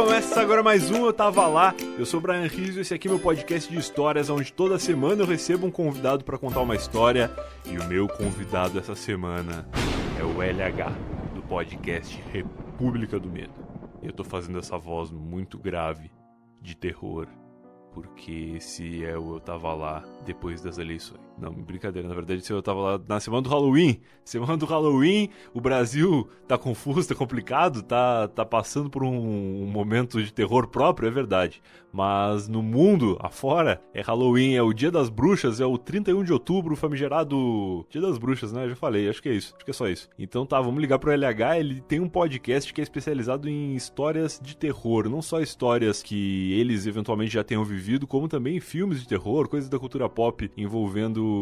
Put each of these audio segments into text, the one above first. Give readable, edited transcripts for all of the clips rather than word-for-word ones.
Começa agora mais um Eu Tava Lá. Eu sou o Brian Rizzo e esse aqui é meu podcast de histórias, onde toda semana eu recebo um convidado para contar uma história. E o meu convidado essa semana é o LH, do podcast República do Medo. Eu tô fazendo essa voz muito grave, de terror, porque esse é o Eu Tava Lá depois das eleições. Não, brincadeira, na verdade esse Eu Tava Lá na semana do Halloween. Semana do Halloween, o Brasil tá confuso, tá complicado, tá passando por um momento de terror próprio, é verdade. Mas no mundo afora, é Halloween, é o Dia das Bruxas, é o 31 de outubro, o famigerado Dia das Bruxas, né? Já falei, acho que é isso, acho que é só isso. Então tá, vamos ligar pro LH, ele tem um podcast que é especializado em histórias de terror, não só histórias que eles eventualmente já tenham vivido, como também filmes de terror, coisas da cultura pop envolvendo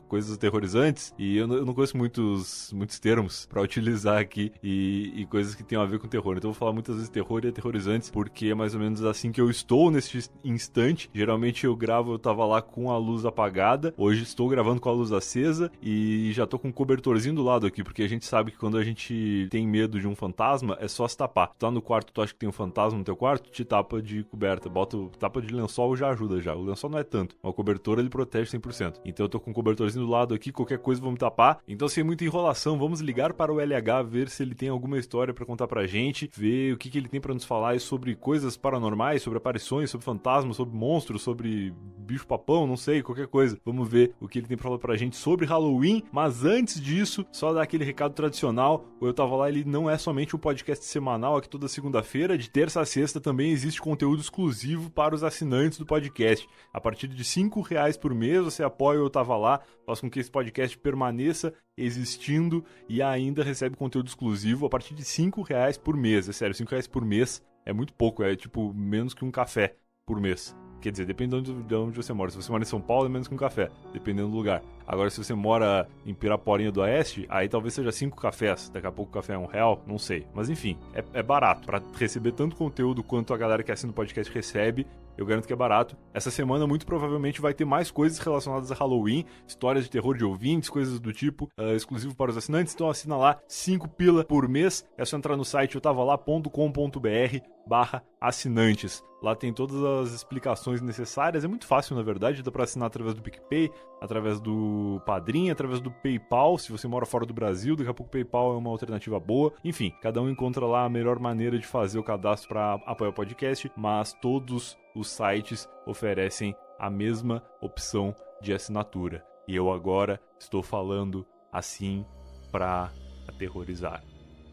coisas aterrorizantes, e eu não conheço muitos termos pra utilizar aqui e coisas que tenham a ver com terror, então eu vou falar muitas vezes terror e aterrorizantes, porque é mais ou menos assim que eu estou neste instante. Geralmente eu gravo, eu tava lá com a luz apagada, hoje estou gravando com a luz acesa e já tô com um cobertorzinho do lado aqui, porque a gente sabe que quando a gente tem medo de um fantasma, é só se tapar. Tu tá no quarto, tu acha que tem um fantasma no teu quarto, te tapa de coberta, tapa de lençol já ajuda já. O lençol não é tanto, mas o cobertor ele protege 100%. Então eu tô com um cobertorzinho do lado aqui, qualquer coisa vou me tapar. Então sem muita enrolação, vamos ligar para o LH, ver se ele tem alguma história pra contar pra gente, ver o que ele tem pra nos falar sobre coisas paranormais, sobre aparições, sobre fantasmas, sobre monstros, sobre bicho-papão, não sei, qualquer coisa. Vamos ver o que ele tem pra falar pra gente sobre Halloween, mas antes disso, só dar aquele recado tradicional, o Eu Tava Lá, ele não é somente um podcast semanal aqui toda segunda-feira, de terça a sexta também existe conteúdo exclusivo para os assinantes do podcast. A partir de R$5 por mês, você apoia o Eu Tava Lá, faz com que esse podcast permaneça existindo e ainda recebe conteúdo exclusivo a partir de R$5 por mês. É sério, R$5 por mês é muito pouco, é tipo menos que um café por mês. Quer dizer, depende de onde você mora. Se você mora em São Paulo, é menos que um café, dependendo do lugar. Agora, se você mora em Piraporinha do Oeste, aí talvez seja 5 cafés. Daqui a pouco o café é R$1, não sei. Mas enfim, é barato. Pra receber tanto conteúdo quanto a galera que assina o podcast recebe, eu garanto que é barato. Essa semana, muito provavelmente, vai ter mais coisas relacionadas a Halloween, histórias de terror de ouvintes, coisas do tipo, exclusivo para os assinantes. Então assina lá, 5 pila por mês. É só entrar no site eutavalá.com.br/assinantes. Lá tem todas as explicações necessárias. É muito fácil, na verdade. Dá para assinar através do PicPay, através do Padrim, através do PayPal. Se você mora fora do Brasil, daqui a pouco o PayPal é uma alternativa boa. Enfim, cada um encontra lá a melhor maneira de fazer o cadastro para apoiar o podcast, mas todos os sites oferecem a mesma opção de assinatura. E eu agora estou falando assim para aterrorizar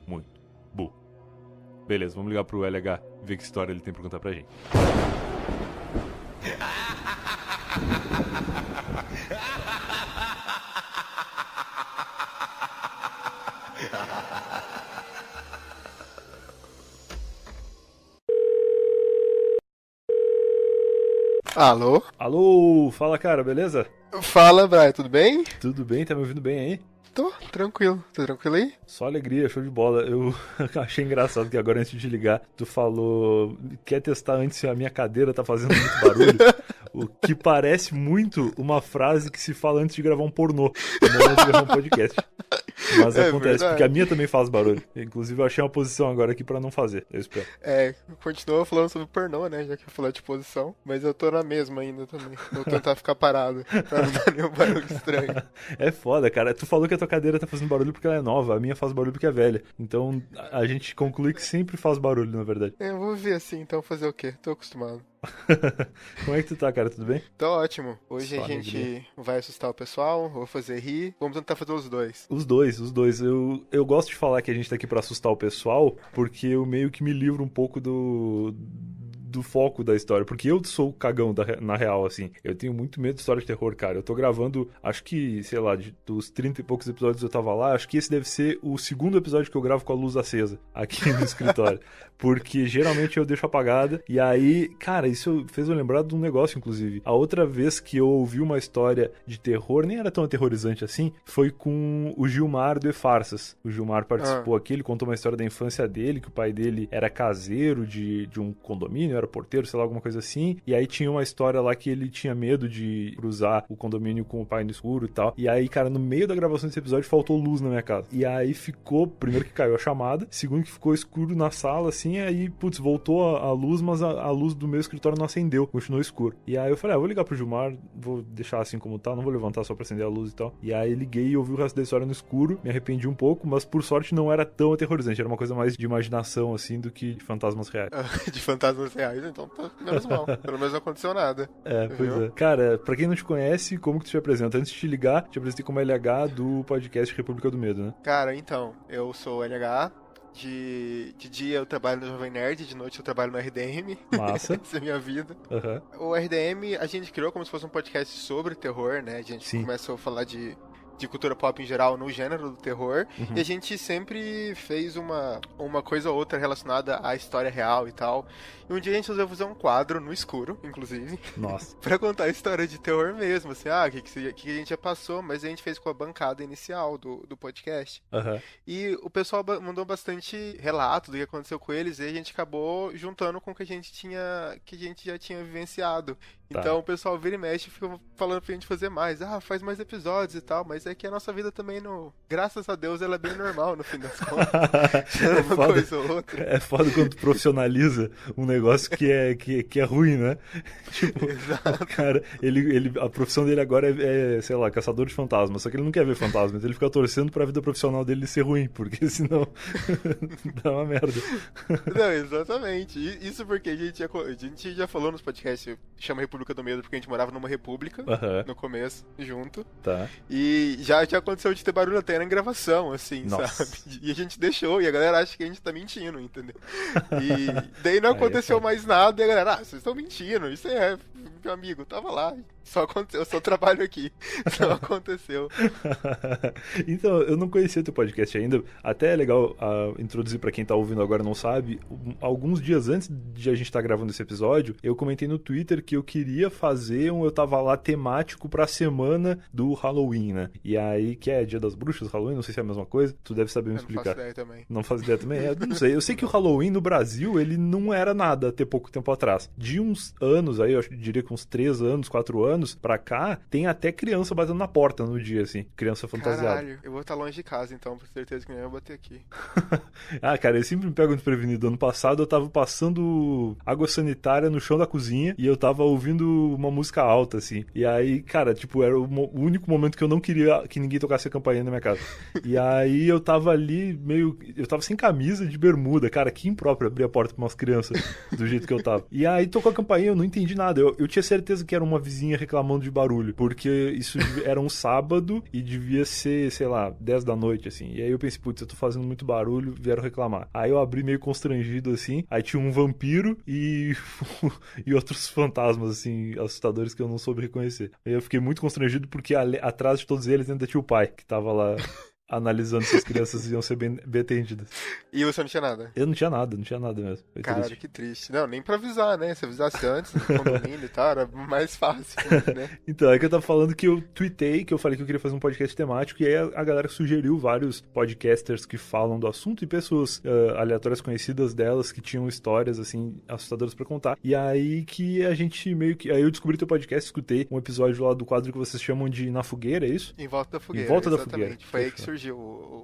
muito. Beleza, vamos ligar pro LH, ver que história ele tem pra contar pra gente. Alô? Alô, fala cara, beleza? Fala, Brian, tudo bem? Tudo bem, tá me ouvindo bem aí? Tô tranquilo aí? Só alegria, show de bola. Eu achei engraçado que agora antes de te ligar, tu falou, quer testar antes se a minha cadeira tá fazendo muito barulho? O que parece muito uma frase que se fala antes de gravar um pornô, não antes de gravar um podcast. Mas acontece, verdade. porque a minha também faz barulho. Inclusive eu achei uma posição agora aqui pra não fazer, eu espero. Continua falando sobre pornô, né, já que eu falei de posição, mas eu tô na mesma ainda também. Vou tentar ficar parado, pra não dar nenhum barulho estranho. É foda, cara. Tu falou que a tua cadeira tá fazendo barulho porque ela é nova, a minha faz barulho porque é velha. Então a gente conclui que sempre faz barulho, na verdade. Eu vou ver assim, então fazer o quê? Tô acostumado. Como é que tu tá, cara? Tudo bem? Tô ótimo. Hoje Só a gente alegria. vai assustar o pessoal, vou fazer rir. Vamos tentar fazer os dois. Os dois. Eu gosto de falar que a gente tá aqui pra assustar o pessoal, porque eu meio que me livro um pouco do foco da história, porque eu sou o cagão na real, assim. Eu tenho muito medo de história de terror, cara. Eu tô gravando, acho que, sei lá, dos 30 e poucos episódios eu tava lá, acho que esse deve ser o segundo episódio que eu gravo com a luz acesa aqui no escritório. Porque geralmente eu deixo apagada, e aí, cara, isso fez eu lembrar de um negócio, inclusive. A outra vez que eu ouvi uma história de terror, nem era tão aterrorizante assim, foi com o Gilmar do E-Farsas. O Gilmar participou aqui, ele contou uma história da infância dele, que o pai dele era caseiro de um condomínio, era porteiro, sei lá, alguma coisa assim. E aí tinha uma história lá que ele tinha medo de cruzar o condomínio com o pai no escuro e tal. E aí, cara, no meio da gravação desse episódio faltou luz na minha casa. E aí ficou, primeiro que caiu a chamada, segundo que ficou escuro na sala, assim, aí, putz, voltou a luz, mas a luz do meu escritório não acendeu, continuou escuro. E aí eu falei, vou ligar pro Gilmar, vou deixar assim como tá, não vou levantar só pra acender a luz e tal. E aí liguei e ouvi o resto da história no escuro, me arrependi um pouco, mas por sorte não era tão aterrorizante, era uma coisa mais de imaginação, assim, do que de fantasmas reais. De fantasmas reais, então tá menos mal. Pelo menos não aconteceu nada. Pois é. Cara, pra quem não te conhece, como que tu te apresenta? Antes de te ligar, te apresentei como LH do podcast República do Medo, né? Cara, então, eu sou o LH. De dia eu trabalho no Jovem Nerd, de noite eu trabalho no RDM. Massa. Essa é a minha vida. Uhum. O RDM a gente criou como se fosse um podcast sobre terror, né? A gente começou a falar de cultura pop em geral no gênero do terror. Uhum. E a gente sempre fez uma coisa ou outra relacionada à história real e tal. E um dia a gente resolveu fazer um quadro no escuro, inclusive. Nossa. Pra contar a história de terror mesmo, assim, o que a gente já passou, mas a gente fez com a bancada inicial do podcast. Uhum. E o pessoal mandou bastante relato do que aconteceu com eles e a gente acabou juntando com o que a gente já tinha vivenciado. Tá. Então o pessoal vira e mexe e fica falando pra gente fazer mais. Faz mais episódios e tal, mas é que a nossa vida também, graças a Deus, ela é bem normal no fim das contas. Uma coisa ou outra. É foda quando tu profissionaliza um negócio que é ruim, né? Tipo, Exato. Cara, a profissão dele agora é, sei lá, caçador de fantasmas. Só que ele não quer ver fantasmas. Ele fica torcendo pra vida profissional dele ser ruim, porque senão dá uma merda. Não, exatamente. Isso porque a gente já falou nos podcasts, chama República do Medo, porque a gente morava numa república no começo, junto. Tá. E já aconteceu de ter barulho até na gravação, assim, Nossa. sabe? E a gente deixou, e a galera acha que a gente tá mentindo, entendeu? E daí não aconteceu mais nada, e a galera, vocês estão mentindo, isso meu amigo, tava lá. Só aconteceu, eu só trabalho aqui. Só aconteceu. Então, eu não conhecia teu podcast ainda. Até é legal introduzir pra quem tá ouvindo agora e não sabe. Alguns dias antes de a gente estar gravando esse episódio, eu comentei no Twitter que eu queria fazer eu tava lá temático pra semana do Halloween, né? E aí, que é Dia das Bruxas, Halloween, não sei se é a mesma coisa. Tu deve saber me explicar. Não faço ideia também. Não faço ideia também? Não sei. Eu sei que o Halloween no Brasil, ele não era nada até pouco tempo atrás. De uns anos aí, eu diria que uns 3 anos, 4 anos pra cá, tem até criança batendo na porta no dia, assim. Criança fantasiada. Caralho, eu vou estar longe de casa, então, por certeza que nem eu vou bater aqui. Cara, eu sempre me pego desprevenido. Ano passado eu tava passando água sanitária no chão da cozinha e eu tava ouvindo uma música alta, assim. E aí, cara, tipo, era o único momento que eu não queria que ninguém tocasse a campainha na minha casa. E aí eu tava ali eu tava sem camisa, de bermuda. Cara, que impróprio abrir a porta pra umas crianças do jeito que eu tava. E aí tocou a campainha, eu não entendi nada. Eu tinha certeza que era uma vizinha reclamando de barulho, porque isso era um sábado e devia ser, sei lá, 10 da noite, assim. E aí eu pensei, putz, eu tô fazendo muito barulho, vieram reclamar. Aí eu abri meio constrangido, assim, aí tinha um vampiro e outros fantasmas, assim, assustadores que eu não soube reconhecer. Aí eu fiquei muito constrangido porque atrás de todos eles ainda tinha o pai, que tava lá analisando se as crianças iam ser bem atendidas. E você não tinha nada? Eu não tinha nada mesmo. Foi Cara, triste. que triste. Não, nem pra avisar, né? Se avisasse antes, no condomínio e tal, era mais fácil, né? Então, é que eu tava falando que eu tweetei, que eu falei que eu queria fazer um podcast temático, e aí a galera sugeriu vários podcasters que falam do assunto e pessoas aleatórias conhecidas delas que tinham histórias, assim, assustadoras pra contar. E aí que a gente meio que... Aí eu descobri teu podcast, escutei um episódio lá do quadro que vocês chamam de Na Fogueira, é isso? Em Volta da Fogueira, Em Volta da exatamente. Fogueira. Foi aí que surgiu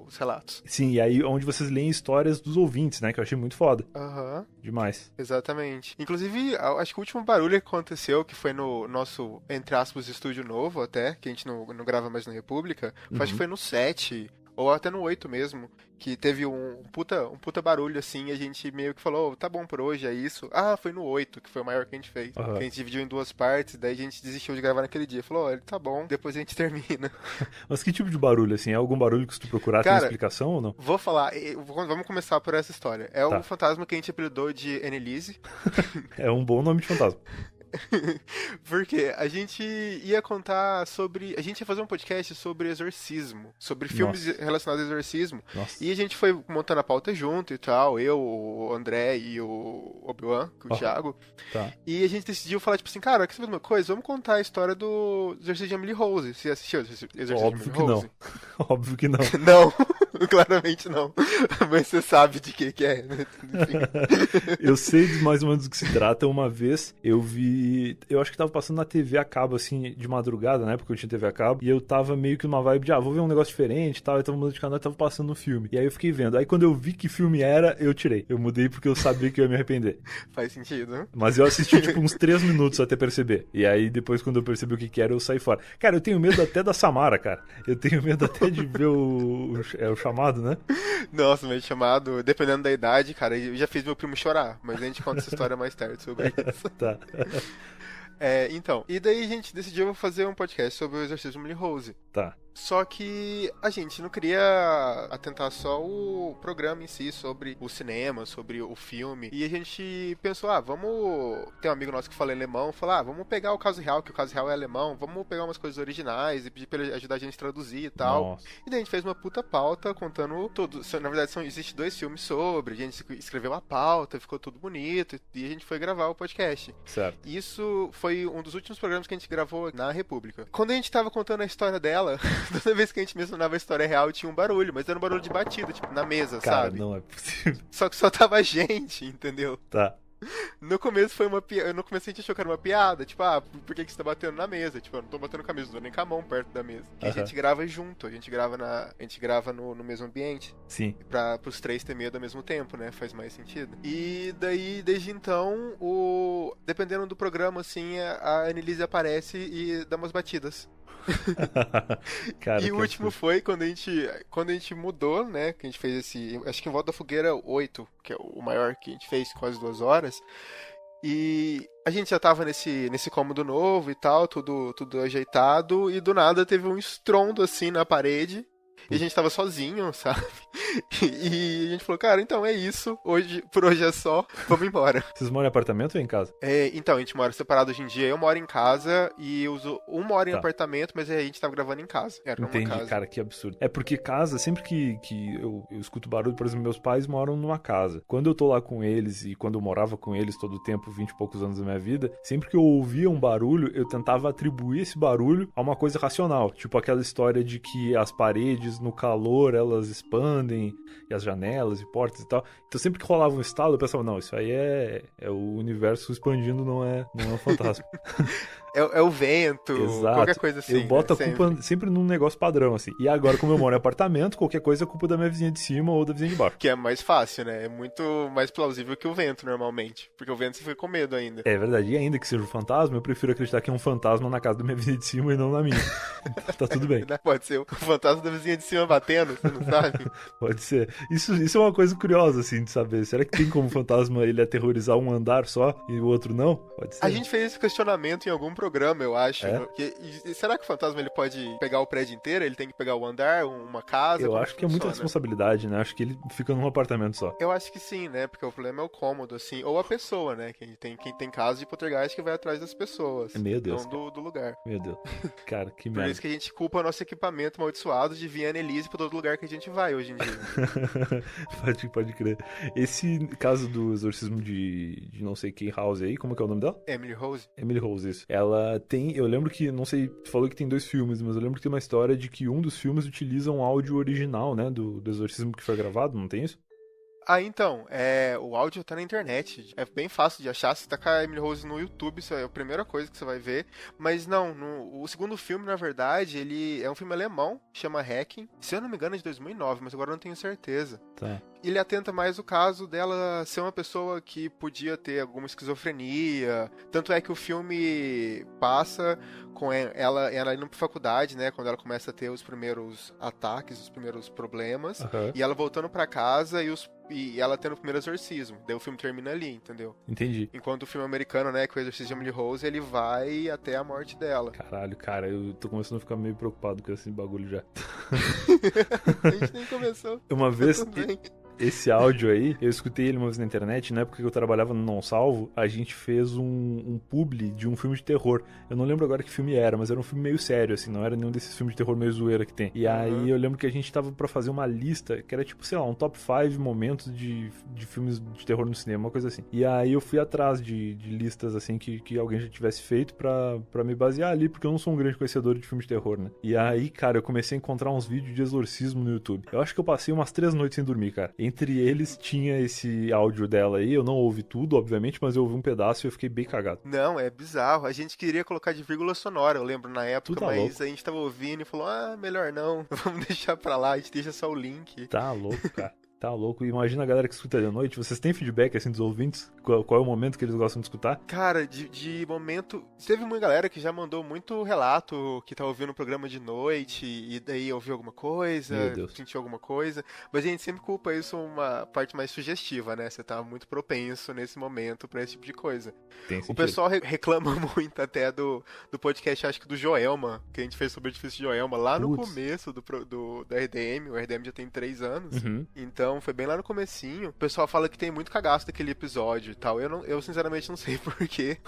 os relatos. Sim, e aí onde vocês leem histórias dos ouvintes, né? Que eu achei muito foda. Aham. Demais. Exatamente. Inclusive, acho que o último barulho que aconteceu, que foi no nosso, entre aspas, estúdio novo até, que a gente não grava mais na República, acho que foi no 7, ou até no 8 mesmo, que teve um puta barulho assim, e a gente meio que falou, tá bom por hoje, é isso. Foi no 8, que foi o maior que a gente fez. Uhum. Que a gente dividiu em 2 partes, daí a gente desistiu de gravar naquele dia. Falou, tá bom, depois a gente termina. Mas que tipo de barulho, assim? É algum barulho que se tu procurar tem explicação ou não? Vou falar, vamos começar por essa história. É Tá. o fantasma que a gente apelidou de Annelise. É um bom nome de fantasma. Porque a gente ia contar sobre... A gente ia fazer um podcast sobre exorcismo. Sobre filmes relacionados ao exorcismo. Nossa. E a gente foi montando a pauta junto e tal. Eu, o André e o Obi-Wan, o Thiago. Tá. E a gente decidiu falar, tipo assim, cara, quer saber de uma coisa? Vamos contar a história do exorcismo de Emily Rose. Você assistiu o exorcismo de Óbvio Emily que Rose? não. Óbvio que não. Não. Claramente não. Mas você sabe de que é, né? Enfim. Eu sei mais ou menos do que se trata. Uma vez eu vi. Eu acho que tava passando na TV a cabo, assim, de madrugada, na época que eu tinha TV a cabo. E eu tava meio que numa vibe de, vou ver um negócio diferente e tal. Eu tava mudando de canal e tava passando um filme. E aí eu fiquei vendo. Aí quando eu vi que filme era, eu tirei. Eu mudei porque eu sabia que eu ia me arrepender. Faz sentido, né? Mas eu assisti, tipo, uns 3 minutos até perceber. E aí depois, quando eu percebi o que era, eu saí fora. Cara, eu tenho medo até da Samara, cara. Eu tenho medo até de ver o chamado, né? Nossa, meu chamado, dependendo da idade, cara, eu já fiz meu primo chorar, mas a gente conta essa história mais tarde sobre isso. Tá. Então, e daí a gente decidiu fazer um podcast sobre o Exorcismo de Emily Rose. Tá. Só que a gente não queria atentar só o programa em si, sobre o cinema, sobre o filme. E a gente pensou, vamos... Tem um amigo nosso que fala alemão, falou, vamos pegar o caso real, que o caso real é alemão, vamos pegar umas coisas originais e pedir pra ele ajudar a gente a traduzir e tal. Nossa. E daí a gente fez uma puta pauta contando tudo. Na verdade, existe 2 filmes sobre, a gente escreveu a pauta, ficou tudo bonito, e a gente foi gravar o podcast. Certo. Isso foi um dos últimos programas que a gente gravou na República. Quando a gente tava contando a história dela, toda vez que a gente mencionava a história real, tinha um barulho, mas era um barulho de batida, tipo, na mesa, cara, sabe? Não é possível. Só que só tava gente, entendeu? Tá. No começo foi uma piada. No começo a gente achou que era uma piada. Tipo, por que você tá batendo na mesa? Tipo, eu não tô batendo com a mesa, não tô nem com a mão perto da mesa. E a gente grava junto, a gente grava no mesmo ambiente. Sim. Pros 3 ter medo ao mesmo tempo, né? Faz mais sentido. E daí, desde então, dependendo do programa, assim, a Annelise aparece e dá umas batidas. Cara, e o último foi quando a gente mudou, né? Que a gente fez acho que em Volta da Fogueira 8, que é o maior que a gente fez, quase 2 horas. E a gente já tava nesse cômodo novo e tal, tudo ajeitado, e do nada teve um estrondo assim na parede. E a gente tava sozinho, sabe? E a gente falou, cara, então é isso. Por hoje é só, vamos embora. Vocês moram em apartamento ou em casa? Então, a gente mora separado hoje em dia. Eu moro em casa e um mora em apartamento, mas a gente tava gravando em casa. Era Entendi, numa casa. Cara, que absurdo. É porque casa, sempre que eu escuto barulho, por exemplo, meus pais moram numa casa. Quando eu tô lá com eles e quando eu morava com eles todo o tempo, 20 e poucos anos da minha vida, sempre que eu ouvia um barulho, eu tentava atribuir esse barulho a uma coisa racional. Tipo aquela história de que as paredes, no calor, elas expandem, e as janelas e portas e tal. Então sempre que rolava um estalo, eu pensava, não, isso aí é o universo expandindo, não é um fantasma. É o vento, Exato. Qualquer coisa assim. Eu boto né? a culpa sempre num negócio padrão, assim. E agora, como eu moro em apartamento, qualquer coisa é culpa da minha vizinha de cima ou da vizinha de baixo. Que é mais fácil, né? É muito mais plausível que o vento, normalmente. Porque o vento você fica com medo ainda. É verdade. E ainda que seja um fantasma, eu prefiro acreditar que é um fantasma na casa da minha vizinha de cima e não na minha. Tá tudo bem. Pode ser o fantasma da vizinha de cima batendo, você não sabe? Pode ser. Isso é uma coisa curiosa, assim, de saber. Será que tem como o fantasma ele aterrorizar um andar só e o outro não? Pode ser. A gente fez esse questionamento em algum programa, eu acho. É? Será que o fantasma ele pode pegar o prédio inteiro? Ele tem que pegar o andar, uma casa? Eu acho que é muita responsabilidade, né? Acho que ele fica num apartamento só. Eu acho que sim, né? Porque o problema é o cômodo, assim. Ou a pessoa, né? Quem tem caso de poltergeist que vai atrás das pessoas. Meu Deus. Não do lugar. Meu Deus. Cara, que merda. Por isso que a gente culpa nosso equipamento amaldiçoado de vir a Annelise pra todo lugar que a gente vai hoje em dia. Pode crer. Esse caso do exorcismo de não sei quem House aí, como que é o nome dela? Emily Rose. Emily Rose, isso. Ela tem... Eu lembro que, não sei, tu falou que tem 2 filmes, mas eu lembro que tem uma história de que um dos filmes utiliza um áudio original, né, do exorcismo que foi gravado, não tem isso? Então, o áudio tá na internet. É bem fácil de achar. Se tacar a Emily Rose no YouTube, isso é a primeira coisa que você vai ver. Mas não, o segundo filme, na verdade, ele é um filme alemão, chama Hacking. Se eu não me engano, é de 2009, mas agora eu não tenho certeza. Tá. Ele atenta mais o caso dela ser uma pessoa que podia ter alguma esquizofrenia. Tanto é que o filme passa com ela indo pra faculdade, né? Quando ela começa a ter os primeiros ataques, os primeiros problemas. Uhum. E ela voltando pra casa e ela tendo o primeiro exorcismo. Daí o filme termina ali, entendeu? Entendi. Enquanto o filme americano, né, que é o Exorcismo de Emily Rose, ele vai até a morte dela. Caralho, cara, eu tô começando a ficar meio preocupado com esse bagulho já. A gente nem começou. Uma vez... Esse áudio aí, eu escutei ele uma vez na internet, na época que eu trabalhava no Não Salvo, a gente fez um publi de um filme de terror. Eu não lembro agora que filme era, mas era um filme meio sério, assim, não era nenhum desses filmes de terror meio zoeira que tem. E aí eu lembro que a gente tava pra fazer uma lista, que era tipo, sei lá, um top 5 momentos de filmes de terror no cinema, uma coisa assim. E aí eu fui atrás de listas, assim, que alguém já tivesse feito pra me basear ali, porque eu não sou um grande conhecedor de filmes de terror, né? E aí, cara, eu comecei a encontrar uns vídeos de exorcismo no YouTube. Eu acho que eu passei umas 3 noites sem dormir, cara. Entre eles tinha esse áudio dela aí, eu não ouvi tudo, obviamente, mas eu ouvi um pedaço e eu fiquei bem cagado. Não, é bizarro. A gente queria colocar de vírgula sonora, eu lembro na época, Tu tá mas louco. a gente tava ouvindo e falou, melhor não, vamos deixar pra lá, a gente deixa só o link. Tá louco, cara. Tá louco. Imagina a galera que escuta de noite. Vocês têm feedback, assim, dos ouvintes? Qual é o momento que eles gostam de escutar? Cara, de momento. Teve uma galera que já mandou muito relato que tá ouvindo o programa de noite e daí ouviu alguma coisa, Meu Deus. sentiu alguma coisa. Mas a gente sempre culpa isso uma parte mais sugestiva, né? Você tá muito propenso nesse momento pra esse tipo de coisa. Tem O sentido. pessoal reclama muito até do podcast, acho que do Joelma, que a gente fez sobre o edifício de Joelma, lá no Putz. começo da RDM. O RDM já tem 3 anos. Uhum. Então, foi bem lá no comecinho. O pessoal fala que tem muito cagaço daquele episódio e tal. Eu sinceramente não sei porquê.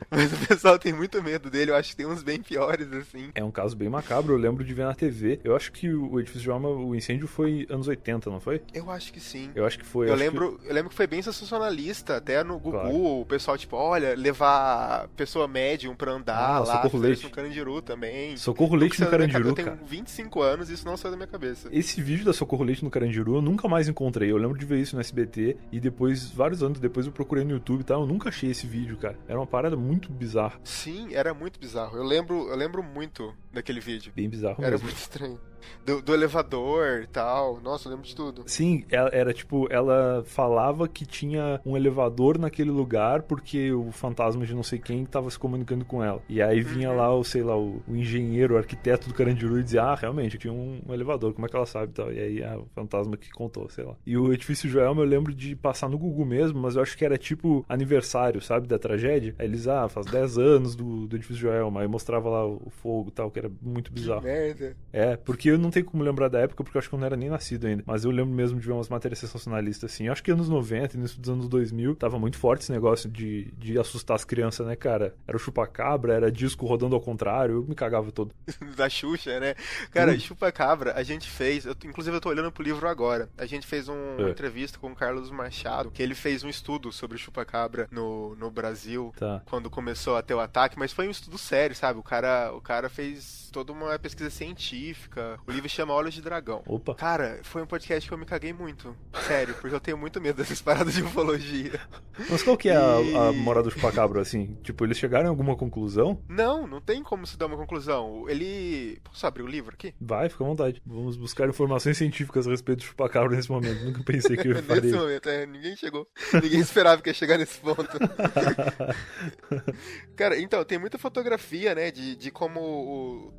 Mas o pessoal tem muito medo dele. Eu acho que tem uns bem piores, assim. É um caso bem macabro, eu lembro de ver na TV. Eu acho que o edifício de Alma, o incêndio foi anos 80, não foi? Eu acho que sim. Eu acho que foi. Eu lembro que foi bem sensacionalista. Até no Gugu, Claro. o pessoal, tipo, olha, levar pessoa médium pra andar lá. Socorro Fizeram Leite. isso no Carandiru também. Socorro Leite no Carandiru, Eu cara. tenho 25 anos e isso não saiu da minha cabeça. Esse vídeo da Socorro Leite no Carandiru eu nunca mais encontrei. Eu lembro de ver isso no SBT e depois, vários anos depois, eu procurei no YouTube e tal. Eu nunca achei esse vídeo, cara. Era uma parada muito bizarra. Sim, era muito bizarro. Eu lembro muito daquele vídeo. Bem bizarro Era mesmo. muito estranho. Do elevador e tal. Nossa, eu lembro de tudo. Sim, era tipo, ela falava que tinha um elevador naquele lugar porque o fantasma de não sei quem tava se comunicando com ela. E aí vinha lá o, sei lá, o engenheiro, o arquiteto do Carandiru e dizia, realmente, tinha um elevador, como é que ela sabe e tal. E aí, o fantasma que contou, sei lá. E o edifício Joelma eu lembro de passar no Google mesmo, mas eu acho que era tipo aniversário, sabe, da tragédia. Aí eles, faz 10 anos do edifício Joelma. Aí mostrava lá o fogo e tal, que era muito bizarro. Que merda. Porque eu não tenho como lembrar da época, porque eu acho que eu não era nem nascido ainda. Mas eu lembro mesmo de ver umas matérias sensacionalistas, assim. Eu acho que anos 90, início dos anos 2000, tava muito forte esse negócio de assustar as crianças, né, cara? Era o chupa-cabra, era disco rodando ao contrário, eu me cagava todo. Da Xuxa, né? Cara, Chupa-Cabra, a gente fez... inclusive, eu tô olhando pro livro agora. A gente fez uma entrevista com o Carlos Machado, que ele fez um estudo sobre o Chupa-Cabra no Brasil, quando começou a ter o ataque, mas foi um estudo sério, sabe? O cara fez toda uma pesquisa científica. O livro chama Olhos de Dragão. Opa. Cara, foi um podcast que eu me caguei muito. Sério, porque eu tenho muito medo dessas paradas de ufologia. Mas qual que é a moral do chupacabra, assim? Tipo, eles chegaram a alguma conclusão? Não tem como se dar uma conclusão. Posso abrir o livro aqui? Vai, fica à vontade. Vamos buscar informações científicas a respeito do chupacabra nesse momento. Nunca pensei que eu faria. Nesse momento, ninguém chegou. Ninguém esperava que ia chegar nesse ponto. Cara, então, tem muita fotografia, né, de como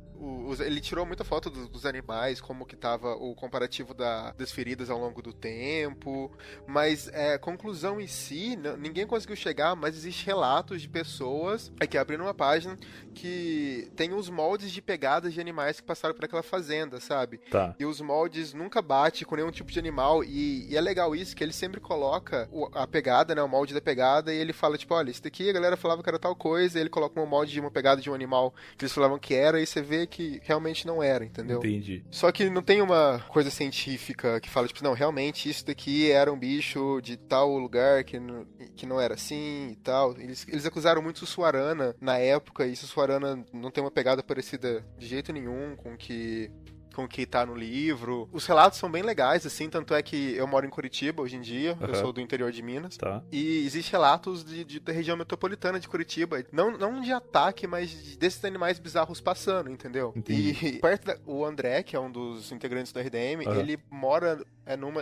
ele tirou muita foto dos animais, como que tava o comparativo das feridas ao longo do tempo, mas conclusão em si, ninguém conseguiu chegar, mas existe relatos de pessoas aqui abrindo uma página que tem os moldes de pegadas de animais que passaram por aquela fazenda, sabe? Tá. E os moldes nunca batem com nenhum tipo de animal, e é legal isso, que ele sempre coloca a pegada, né, o molde da pegada, e ele fala, tipo, olha, isso daqui a galera falava que era tal coisa, e ele coloca um molde de uma pegada de um animal que eles falavam que era, e você vê que realmente não era, entendeu? Entendi. Só que não tem uma coisa científica que fala, tipo, não, realmente isso daqui era um bicho de tal lugar que não era assim e tal. Eles acusaram muito Sussuarana na época, e Sussuarana não tem uma pegada parecida de jeito nenhum com o que tá no livro. Os relatos são bem legais, assim, tanto é que eu moro em Curitiba hoje em dia, eu sou do interior de Minas. Tá. E existem relatos da região metropolitana de Curitiba, não de ataque, mas desses animais bizarros passando, entendeu? Entendi. E perto o André, que é um dos integrantes do RDM, ele mora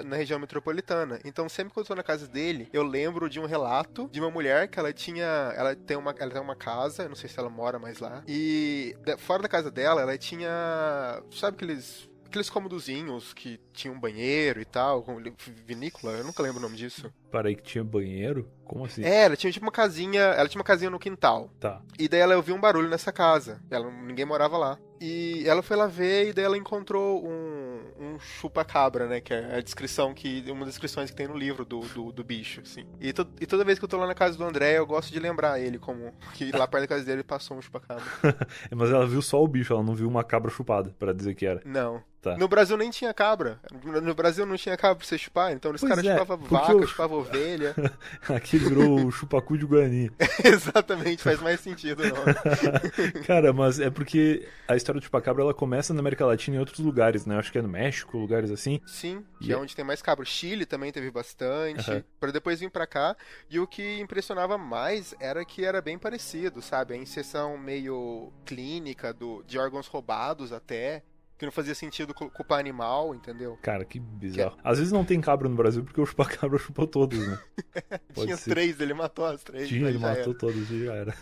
na região metropolitana. Então, sempre que eu tô na casa dele, eu lembro de um relato de uma mulher que ela tem uma casa, eu não sei se ela mora mais lá, e fora da casa dela, ela tinha, sabe aqueles cômodozinhos que tinham um banheiro e tal, com vinícola, eu nunca lembro o nome disso. Parei que tinha banheiro? Como assim? Ela tinha uma casinha no quintal. Tá. E daí ela ouviu um barulho nessa casa. Ninguém morava lá. E ela foi lá ver, e daí ela encontrou um um chupa-cabra, né? Que é a descrição uma das descrições que tem no livro do bicho, assim. E toda vez que eu tô lá na casa do André, eu gosto de lembrar ele como que lá perto da casa dele passou um chupa-cabra. Mas ela viu só o bicho, ela não viu uma cabra chupada, pra dizer que era. Não. Tá. No Brasil nem tinha cabra. No Brasil não tinha cabra pra você chupar, então os caras chupavam vaca, chupavam ovelha. Aqui virou o chupacu de Guarani. Exatamente, faz mais sentido, não. Cara, mas é porque a história do chupacabra, ela começa na América Latina e em outros lugares, né? Acho que é no México, lugares assim. Sim, que é onde tem mais cabra. O Chile também teve bastante, pra depois vir pra cá. E o que impressionava mais era que era bem parecido, sabe? A inserção meio clínica de órgãos roubados até. Que não fazia sentido culpar animal, entendeu? Cara, que bizarro. Às vezes não tem cabra no Brasil porque o chupacabra chupou todos, né? Tinha 3, ele matou as 3. Tinha, ele matou todos e já era.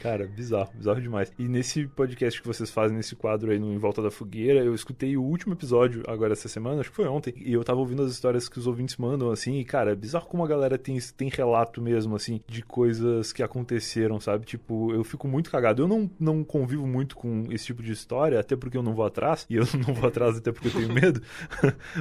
Cara, bizarro demais. E nesse podcast que vocês fazem, nesse quadro aí no Em Volta da Fogueira, eu escutei o último episódio agora essa semana, acho que foi ontem, e eu tava ouvindo as histórias que os ouvintes mandam, assim, e cara, é bizarro como a galera tem relato mesmo, assim, de coisas que aconteceram, sabe? Tipo, eu fico muito cagado. Eu não convivo muito com esse tipo de história, até porque eu não vou atrás, e eu não vou atrás até porque eu tenho medo,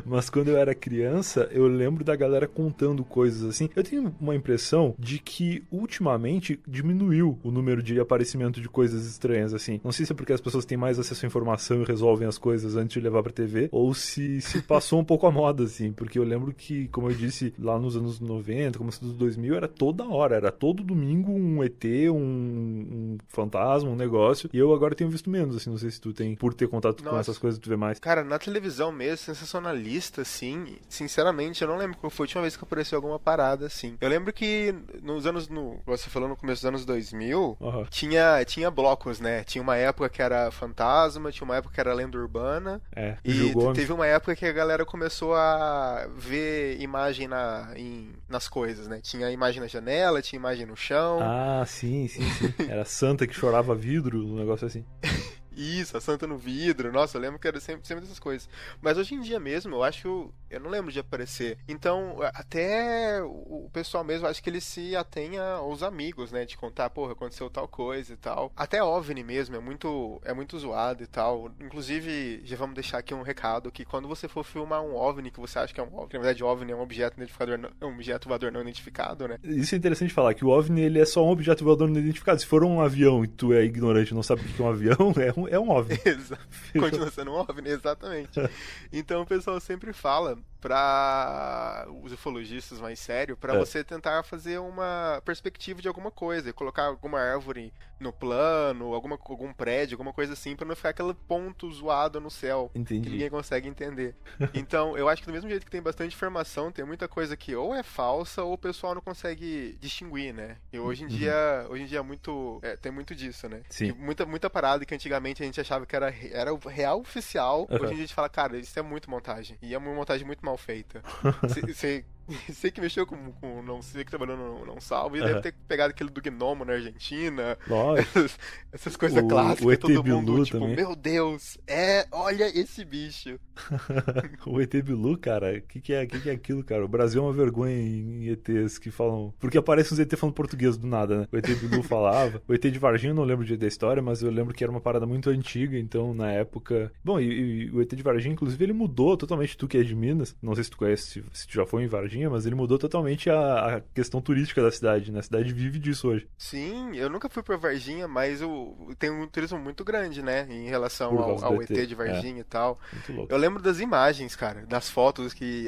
mas quando eu era criança, eu lembro da galera contando coisas assim. Eu tenho uma impressão de que ultimamente diminuiu o número de aparecimento de coisas estranhas, assim. Não sei se é porque as pessoas têm mais acesso à informação e resolvem as coisas antes de levar pra TV, ou se passou um pouco a moda, assim, porque eu lembro que, como eu disse, lá nos anos 90, começo dos 2000, era toda hora, era todo domingo um ET, um fantasma, um negócio, e eu agora tenho visto menos, assim, não sei se tu tem, por ter contato com essas coisas, tu vê mais. Cara, na televisão mesmo, sensacionalista, assim, sinceramente, eu não lembro qual foi a última vez que apareceu alguma parada, assim. Eu lembro que você falou no começo dos anos 2000, tinha blocos, né? Tinha uma época que era fantasma, tinha uma época que era lenda urbana, e teve uma época que a galera começou a ver imagem nas coisas, né? Tinha imagem na janela, tinha imagem no chão. Ah, sim. Era santa que chorava vidro, um negócio assim. Isso, a santa no vidro. Nossa, eu lembro que era sempre dessas coisas. Mas hoje em dia mesmo, eu acho que eu não lembro de aparecer. Então, até o pessoal mesmo, acho que ele se atém aos amigos, né? De contar, porra, aconteceu tal coisa e tal. Até OVNI mesmo, é muito zoado e tal. Inclusive, já vamos deixar aqui um recado, que quando você for filmar um OVNI, que você acha que é um OVNI, na verdade OVNI é um objeto identificador, é um objeto voador não identificado, né? Isso é interessante falar, que o OVNI, ele é só um objeto voador não identificado. Se for um avião e tu é ignorante e não sabe o que é um avião, é um OVNI. Continua sendo um OVNI, exatamente. Então o pessoal sempre fala para os ufologistas mais sérios, para você tentar fazer uma perspectiva de alguma coisa, colocar alguma árvore no plano, algum prédio, alguma coisa assim, para não ficar aquele ponto zoado no céu. Entendi. Que ninguém consegue entender. Então, eu acho que do mesmo jeito que tem bastante informação, tem muita coisa que ou é falsa ou o pessoal não consegue distinguir, né? E hoje em dia é muito, tem muito disso, né? Sim. Muita parada que antigamente a gente achava que era o real oficial, hoje em dia a gente fala, cara, isso é muito montagem. E é uma montagem muito mal feita. Você que mexeu com não sei, que trabalhou no Não Salvo, e deve ter pegado aquele do Gnomo na Argentina. Essas coisas clássicas. O ET todo Bilu mundo, tipo, também. meu Deus, olha esse bicho. O ET Bilu, cara, o que é aquilo, cara? O Brasil é uma vergonha em ETs que falam... Porque aparece os ET falando português do nada, né? O ET Bilu falava. O ET de Varginha eu não lembro da história, mas eu lembro que era uma parada muito antiga, então na época... Bom, e o ET de Varginha, inclusive, ele mudou totalmente, tu que é de Minas, não sei se tu conhece, se tu já foi em Varginha, mas ele mudou totalmente a questão turística da cidade, né? A cidade vive disso hoje. Sim, eu nunca fui pra Varginha, mas tem um turismo muito grande, né? Em relação ao ET de Varginha e tal. Muito louco. Eu lembro das imagens, cara, das fotos que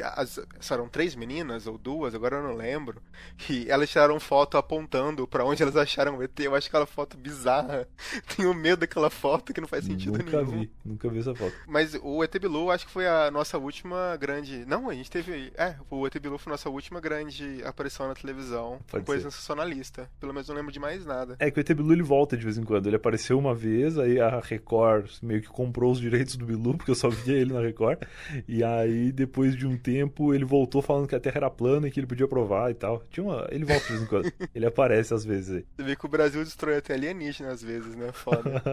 eram 3 meninas ou 2, agora eu não lembro, que elas tiraram foto apontando pra onde elas acharam o ET. Eu acho aquela foto bizarra. Tenho medo daquela foto que não faz sentido nenhum. Nunca vi essa foto. Mas o ET Bilu acho que foi a nossa última grande... Não, a gente teve... o ET Bilu foi a nossa última grande aparição na televisão. Foi coisa sensacionalista. Pelo menos não lembro de mais nada. É que o ET Bilu ele volta de vez em quando. Ele apareceu uma vez, aí a Record meio que comprou os direitos do Bilu, porque eu só via ele na Record. E aí, depois de um tempo, ele voltou falando que a Terra era plana e que ele podia provar e tal. Ele volta de vez em quando. Ele aparece às vezes aí. Você vê que o Brasil destrói até alienígena às vezes, né? Foda.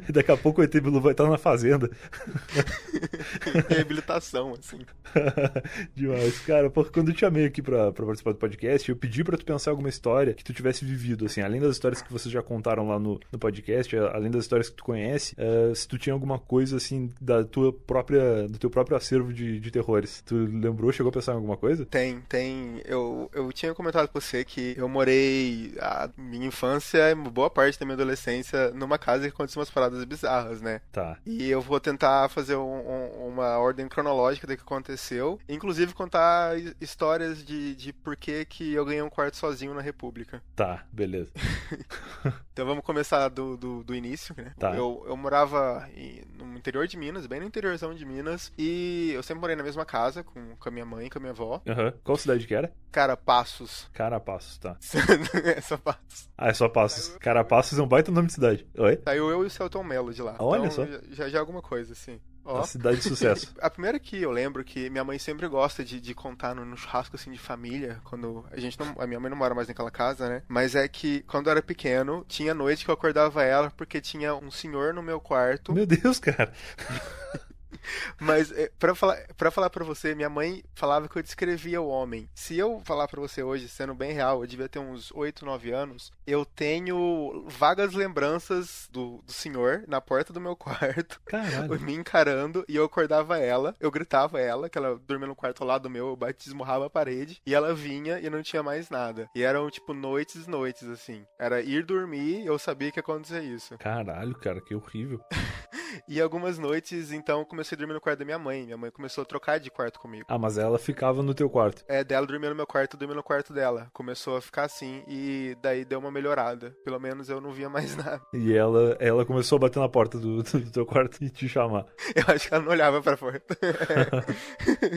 E daqui a pouco o ET Bilu vai estar na fazenda. Reabilitação, assim. Demais. Cara, pô, quando eu te chamei aqui pra participar do podcast, eu pedi pra tu pensar alguma história que tu tivesse vivido, assim, além das histórias que vocês já contaram lá no podcast, além das histórias que tu conhece, se tu tinha alguma coisa, assim, do teu próprio acervo de terrores. Tu lembrou, chegou a pensar em alguma coisa? Tem. Eu tinha comentado com você que eu morei a minha infância e boa parte da minha adolescência numa casa que aconteciam umas paradas bizarras, né? Tá. E eu vou tentar fazer uma ordem cronológica do que aconteceu, inclusive contar histórias de por que eu ganhei um quarto sozinho na República. Tá, beleza. Então vamos começar do início, né? Tá. Eu morava no interior de Minas, bem no interiorzão de Minas, e eu sempre morei na mesma casa com a minha mãe e com a minha avó. Uhum. Qual cidade que era? Carapassos. Carapassos, tá. É só Passos. Ah, é só Passos. Carapassos é um baita nome de cidade. Oi? Saiu eu e o Celton Mello de lá. Olha então, só. Já é alguma coisa, assim. Ó. A cidade de sucesso. A primeira que eu lembro que minha mãe sempre gosta de contar no churrasco assim de família, quando a minha mãe não mora mais naquela casa, né? Mas é que quando eu era pequeno, tinha noite que eu acordava ela porque tinha um senhor no meu quarto. Meu Deus, cara. Mas pra falar pra você, minha mãe falava que eu descrevia o homem. Se eu falar pra você hoje, sendo bem real, eu devia ter uns 8, 9 anos, eu tenho vagas lembranças do senhor na porta do meu quarto, Caralho. me encarando, e eu acordava ela, eu gritava ela, que ela dormia no quarto ao lado meu, eu esmurrava a parede, e ela vinha e não tinha mais nada. E eram, tipo, noites, assim. Era ir dormir, eu sabia que ia acontecer isso. Caralho, cara, que horrível. E algumas noites, então, comecei a dormir no quarto da minha mãe. Minha mãe começou a trocar de quarto comigo. Ah, mas ela ficava no teu quarto. Dela dormia no meu quarto, eu dormia no quarto dela. Começou a ficar assim, e daí deu uma melhorada. Pelo menos eu não via mais nada. E ela começou a bater na porta do teu quarto e te chamar. Eu acho que ela não olhava pra porta.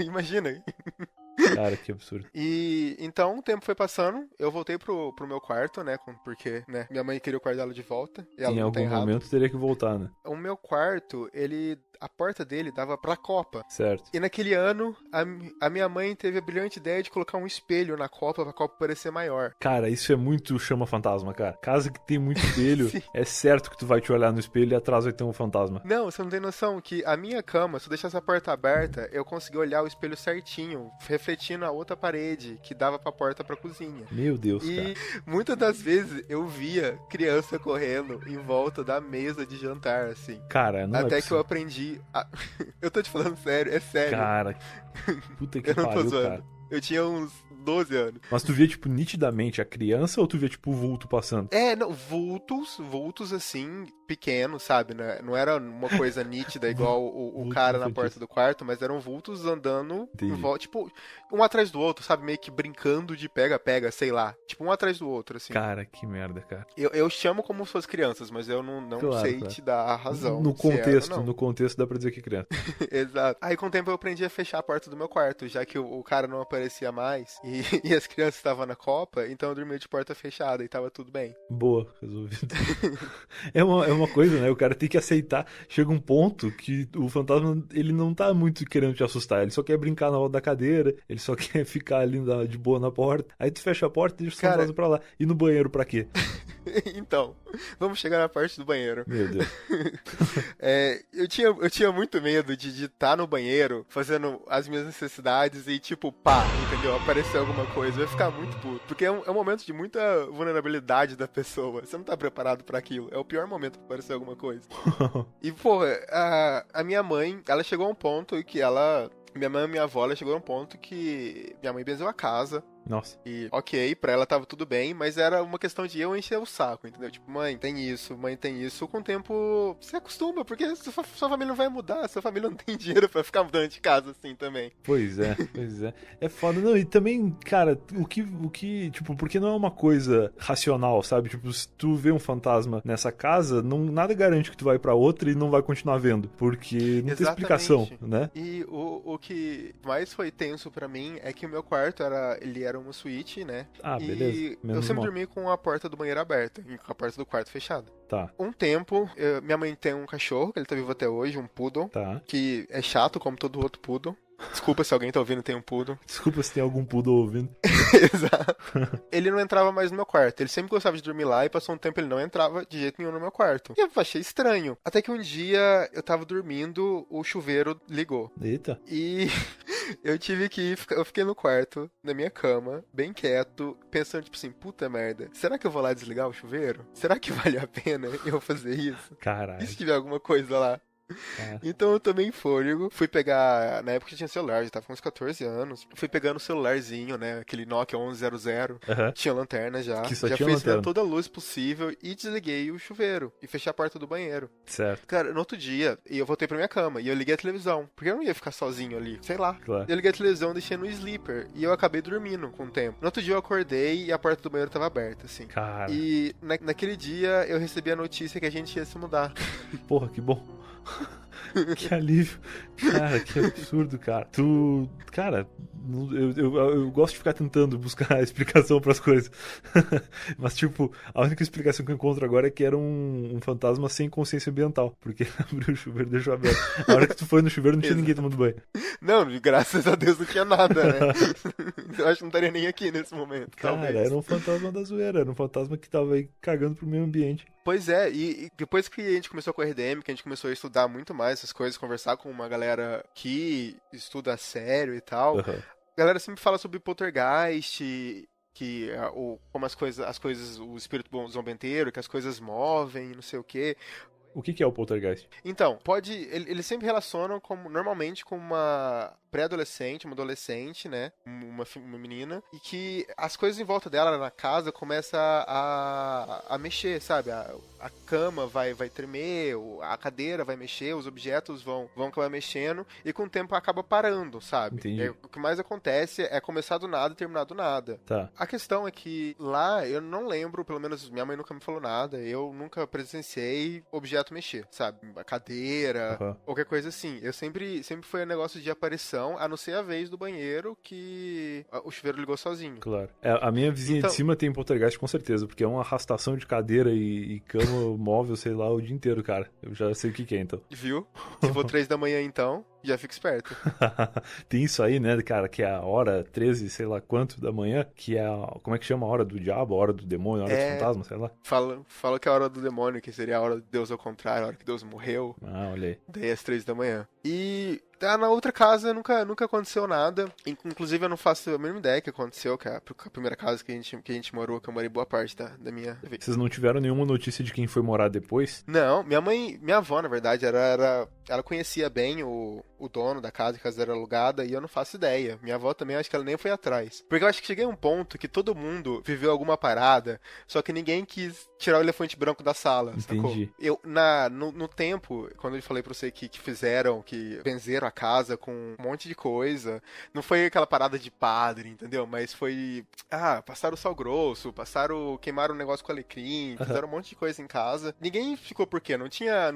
Imagina. Cara, que absurdo. E então o tempo foi passando, eu voltei pro meu quarto, né? Porque, né, minha mãe queria o quarto dela de volta. E ela Em não algum tá errado. momento teria que voltar, né? O meu quarto, a porta dele dava pra copa. Certo. E naquele ano, a minha mãe teve a brilhante ideia de colocar um espelho na copa pra copa parecer maior. Cara, isso é muito chama fantasma, cara. Casa que tem muito espelho, é certo que tu vai te olhar no espelho e atrás vai ter um fantasma. Não, você não tem noção que a minha cama, se eu deixasse a porta aberta, eu consegui olhar o espelho certinho, refletindo a outra parede que dava pra porta pra cozinha. Meu Deus, E cara. muitas das vezes eu via criança correndo em volta da mesa de jantar, assim. Cara, não Até é que eu aprendi a... Eu tô te falando sério, é sério. Cara, puta que Eu não tô pariu, zoando. cara. Eu tinha uns 12 anos. Mas tu via, tipo, nitidamente a criança ou tu via, tipo, o vulto passando? Não, vultos assim, pequenos, sabe? Né? Não era uma coisa nítida igual o cara na porta do quarto, mas eram vultos andando em volta, tipo, um atrás do outro, sabe? Meio que brincando de pega-pega, sei lá. Tipo, um atrás do outro, assim. Cara, que merda, cara. Eu chamo como se fossem crianças, mas eu não Claro, sei claro. te dar a razão. No se contexto, era ou não. no contexto dá pra dizer que é criança. Exato. Aí com o tempo eu aprendi a fechar a porta do meu quarto, já que o cara não aparecia mais e as crianças estavam na copa, então eu dormia de porta fechada e tava tudo bem. Boa, resolvido. É uma coisa, né? O cara tem que aceitar. Chega um ponto que o fantasma, ele não tá muito querendo te assustar. Ele só quer brincar na roda da cadeira, ele só quer ficar ali de boa na porta. Aí tu fecha a porta e deixa o fantasma pra lá. E no banheiro pra quê? Então, vamos chegar na parte do banheiro. Meu Deus. Eu tinha muito medo de estar no banheiro fazendo as minhas necessidades e tipo, pá, entendeu? Aparecer alguma coisa. Eu ia ficar muito puto. Porque é um momento de muita vulnerabilidade da pessoa. Você não tá preparado pra aquilo. É o pior momento pra aparecer alguma coisa. E, porra, a minha mãe, ela chegou a um ponto que minha mãe e minha avó, ela chegou a um ponto que minha mãe benzeu a casa. Nossa. E, ok, pra ela tava tudo bem, mas era uma questão de eu encher o saco, entendeu? Tipo, mãe tem isso. Com o tempo, você acostuma, porque sua família não vai mudar, sua família não tem dinheiro pra ficar mudando de casa assim também. Pois é. É foda. Não, e também, cara, o que, tipo, porque não é uma coisa racional, sabe? Tipo, se tu vê um fantasma nessa casa, nada garante que tu vai pra outra e não vai continuar vendo, porque não tem explicação, né? E o que mais foi tenso pra mim é que o meu quarto ele era uma suíte, né? Ah, beleza. E Menos eu sempre mal. dormi com a porta do banheiro aberta, e com a porta do quarto fechada. Tá. Um tempo, minha mãe tem um cachorro, que ele tá vivo até hoje, um poodle, Tá. que é chato como todo outro poodle. Desculpa se alguém tá ouvindo e tem um poodle. Desculpa se tem algum poodle ouvindo. Exato. Ele não entrava mais no meu quarto. Ele sempre gostava de dormir lá e passou um tempo ele não entrava de jeito nenhum no meu quarto. E eu achei estranho. Até que um dia eu tava dormindo, o chuveiro ligou. Eita. E Eu fiquei no quarto, na minha cama, bem quieto, pensando, tipo assim, puta merda, será que eu vou lá desligar o chuveiro? Será que vale a pena eu fazer isso? E Caralho. se tiver alguma coisa lá? Cara. Então eu tomei fôlego, fui pegar, na época eu tinha celular, já tava com uns 14 anos, fui pegando o celularzinho, né, aquele Nokia 1100, Aham. tinha lanterna já, Que só já tinha fui lanterna. acendendo toda a luz possível e desliguei o chuveiro e fechei a porta do banheiro. Certo, Cara, no outro dia, eu voltei pra minha cama e eu liguei a televisão, porque eu não ia ficar sozinho ali, sei lá. claro. Eu liguei a televisão, deixei no sleeper e eu acabei dormindo com o tempo. No outro dia eu acordei e a porta do banheiro tava aberta, assim. Cara, E naquele dia eu recebi a notícia que a gente ia se mudar. porra, que bom. Que alívio. Cara, que absurdo, cara. Cara, eu gosto de ficar tentando buscar explicação pras coisas. Mas, tipo, a única explicação que eu encontro agora é que era um fantasma sem consciência ambiental. Porque abriu o chuveiro e deixou aberto. A hora que tu foi no chuveiro não tinha ninguém tomando banho. Não, graças a Deus não tinha nada, né? Eu acho que não estaria nem aqui nesse momento, Cara, talvez. era um fantasma da zoeira. Era um fantasma que tava aí cagando pro meio ambiente. Pois é, e depois que a gente começou com a RDM, que a gente começou a estudar muito mais essas coisas, conversar com uma galera que estuda a sério e tal, Aham. a galera sempre fala sobre poltergeist, como as coisas, o espírito zombenteiro, que as coisas movem, não sei o quê. O que é o poltergeist? Então, eles sempre relacionam normalmente com uma pré-adolescente, uma adolescente, né? Uma menina, e que as coisas em volta dela na casa começam a mexer, sabe? A cama vai tremer, a cadeira vai mexer, os objetos vão acabar mexendo, e com o tempo acaba parando, sabe? Entendi. O que mais acontece é começar do nada e terminar do nada. Tá. A questão é que lá eu não lembro, pelo menos minha mãe nunca me falou nada, eu nunca presenciei objeto mexer, sabe? A cadeira, Aham. qualquer coisa assim. Eu sempre foi um negócio de aparição, a não ser a vez do banheiro que o chuveiro ligou sozinho. Claro. A minha vizinha Então- de cima tem poltergeist com certeza, porque é uma arrastação de cadeira e cama móvel, sei lá, o dia inteiro, cara. Eu já sei o que é, então. Viu? Se for 3 da manhã então, já fica esperto. Tem isso aí, né, cara, que é a hora 13, sei lá quanto da manhã, que é como é que chama? A hora do diabo, a hora do demônio, a hora do fantasma, sei lá. Fala que é a hora do demônio, que seria a hora de Deus ao contrário, a hora que Deus morreu. Ah, olha aí. Daí às 3 da manhã. E na outra casa nunca aconteceu nada. Inclusive eu não faço a mínima ideia que aconteceu, que é a primeira casa que a gente morou, que eu morei boa parte da minha vida. Vocês não tiveram nenhuma notícia de quem foi morar depois? Não, minha avó, na verdade, ela conhecia bem o dono da casa, que a casa era alugada, e eu não faço ideia. Minha avó também, acho que ela nem foi atrás. Porque eu acho que cheguei a um ponto que todo mundo viveu alguma parada, só que ninguém quis tirar o elefante branco da sala, sacou? Entendi. Eu, no tempo, quando eu falei pra você que fizeram, que benzeram a casa com um monte de coisa, não foi aquela parada de padre, entendeu? Mas foi, passaram sal grosso, queimaram um negócio com alecrim, fizeram um monte de coisa em casa. Ninguém ficou por quê? Não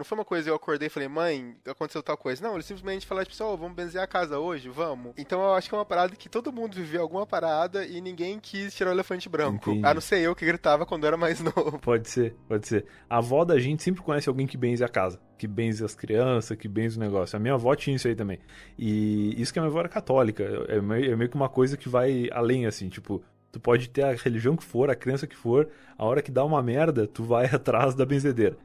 foi uma coisa, eu acordei e falei, mãe, aconteceu tal coisa. Não, eles simplesmente falaram, tipo, vamos benzer a casa hoje, vamos. Então eu acho que é uma parada que todo mundo viveu alguma parada e ninguém quis tirar o elefante branco. Entendi. A não ser eu que gritava quando eu era mais novo. Pode ser. A avó da gente sempre conhece alguém que benze a casa, que benze as crianças, que benze o negócio. A minha avó tinha isso aí também. E isso que a minha avó era católica. É meio que uma coisa que vai além, assim, tipo, tu pode ter a religião que for, a crença que for, a hora que dá uma merda, tu vai atrás da benzedeira.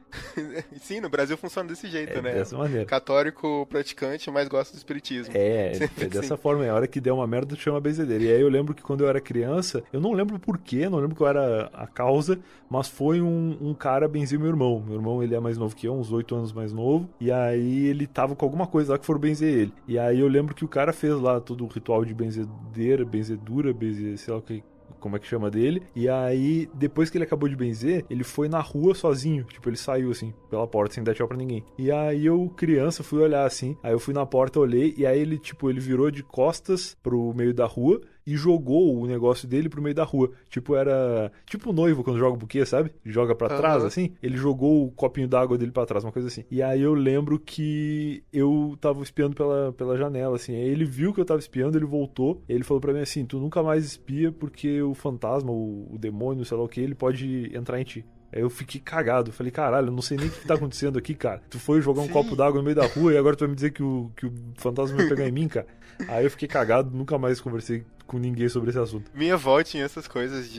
Sim, no Brasil funciona desse jeito, né? Dessa maneira. Católico praticante, mas gosta do espiritismo. É Sempre dessa assim. forma, é a hora que der uma merda, tu chama a benzedeira. E aí eu lembro que quando eu era criança, eu não lembro porquê, não lembro qual era a causa, mas foi um cara benzer meu irmão. Meu irmão, ele é mais novo que eu, uns 8 anos mais novo, e aí ele tava com alguma coisa lá que foram benzer ele. E aí eu lembro que o cara fez lá todo o ritual de benzedura, sei lá o que, como é que chama dele, e aí, depois que ele acabou de benzer, ele foi na rua sozinho, tipo, ele saiu, assim, pela porta, sem dar tchau pra ninguém. E aí eu, criança, fui olhar, assim, aí eu fui na porta, olhei, e aí ele, tipo, ele virou de costas pro meio da rua, e jogou o negócio dele pro meio da rua. Tipo, era... Tipo o noivo quando joga o buquê, sabe? Joga pra trás, assim. Ele jogou o copinho d'água dele pra trás, uma coisa assim. E aí eu lembro que eu tava espiando pela janela, assim. Aí ele viu que eu tava espiando, ele voltou. E ele falou pra mim assim, tu nunca mais espia porque o fantasma, o demônio, sei lá o que, ele pode entrar em ti. Aí eu fiquei cagado, falei, caralho, eu não sei nem o que tá acontecendo aqui, cara. Tu foi jogar um Sim. copo d'água no meio da rua e agora tu vai me dizer que o fantasma vai pegar em mim, cara. Aí eu fiquei cagado, nunca mais conversei com ninguém sobre esse assunto. Minha avó tinha essas coisas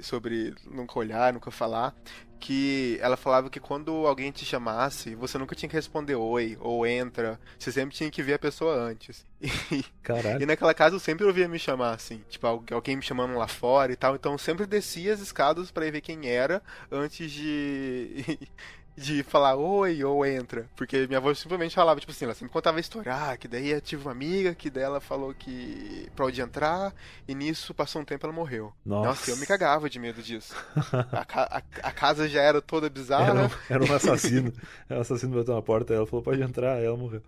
sobre nunca olhar, nunca falar. que ela falava que quando alguém te chamasse, você nunca tinha que responder oi ou entra, você sempre tinha que ver a pessoa antes. Caralho. E naquela casa eu sempre ouvia me chamar assim, tipo, alguém me chamando lá fora e tal, então eu sempre descia as escadas pra ir ver quem era antes de de falar oi ou entra, porque minha avó simplesmente falava, tipo assim, ela sempre contava a história, que daí eu tive uma amiga que daí ela falou que pode entrar e nisso passou um tempo ela morreu. Nossa, eu me cagava de medo disso. A casa já era toda bizarra. Era um assassino. O assassino bateu na porta, ela falou, pode entrar, aí ela morreu.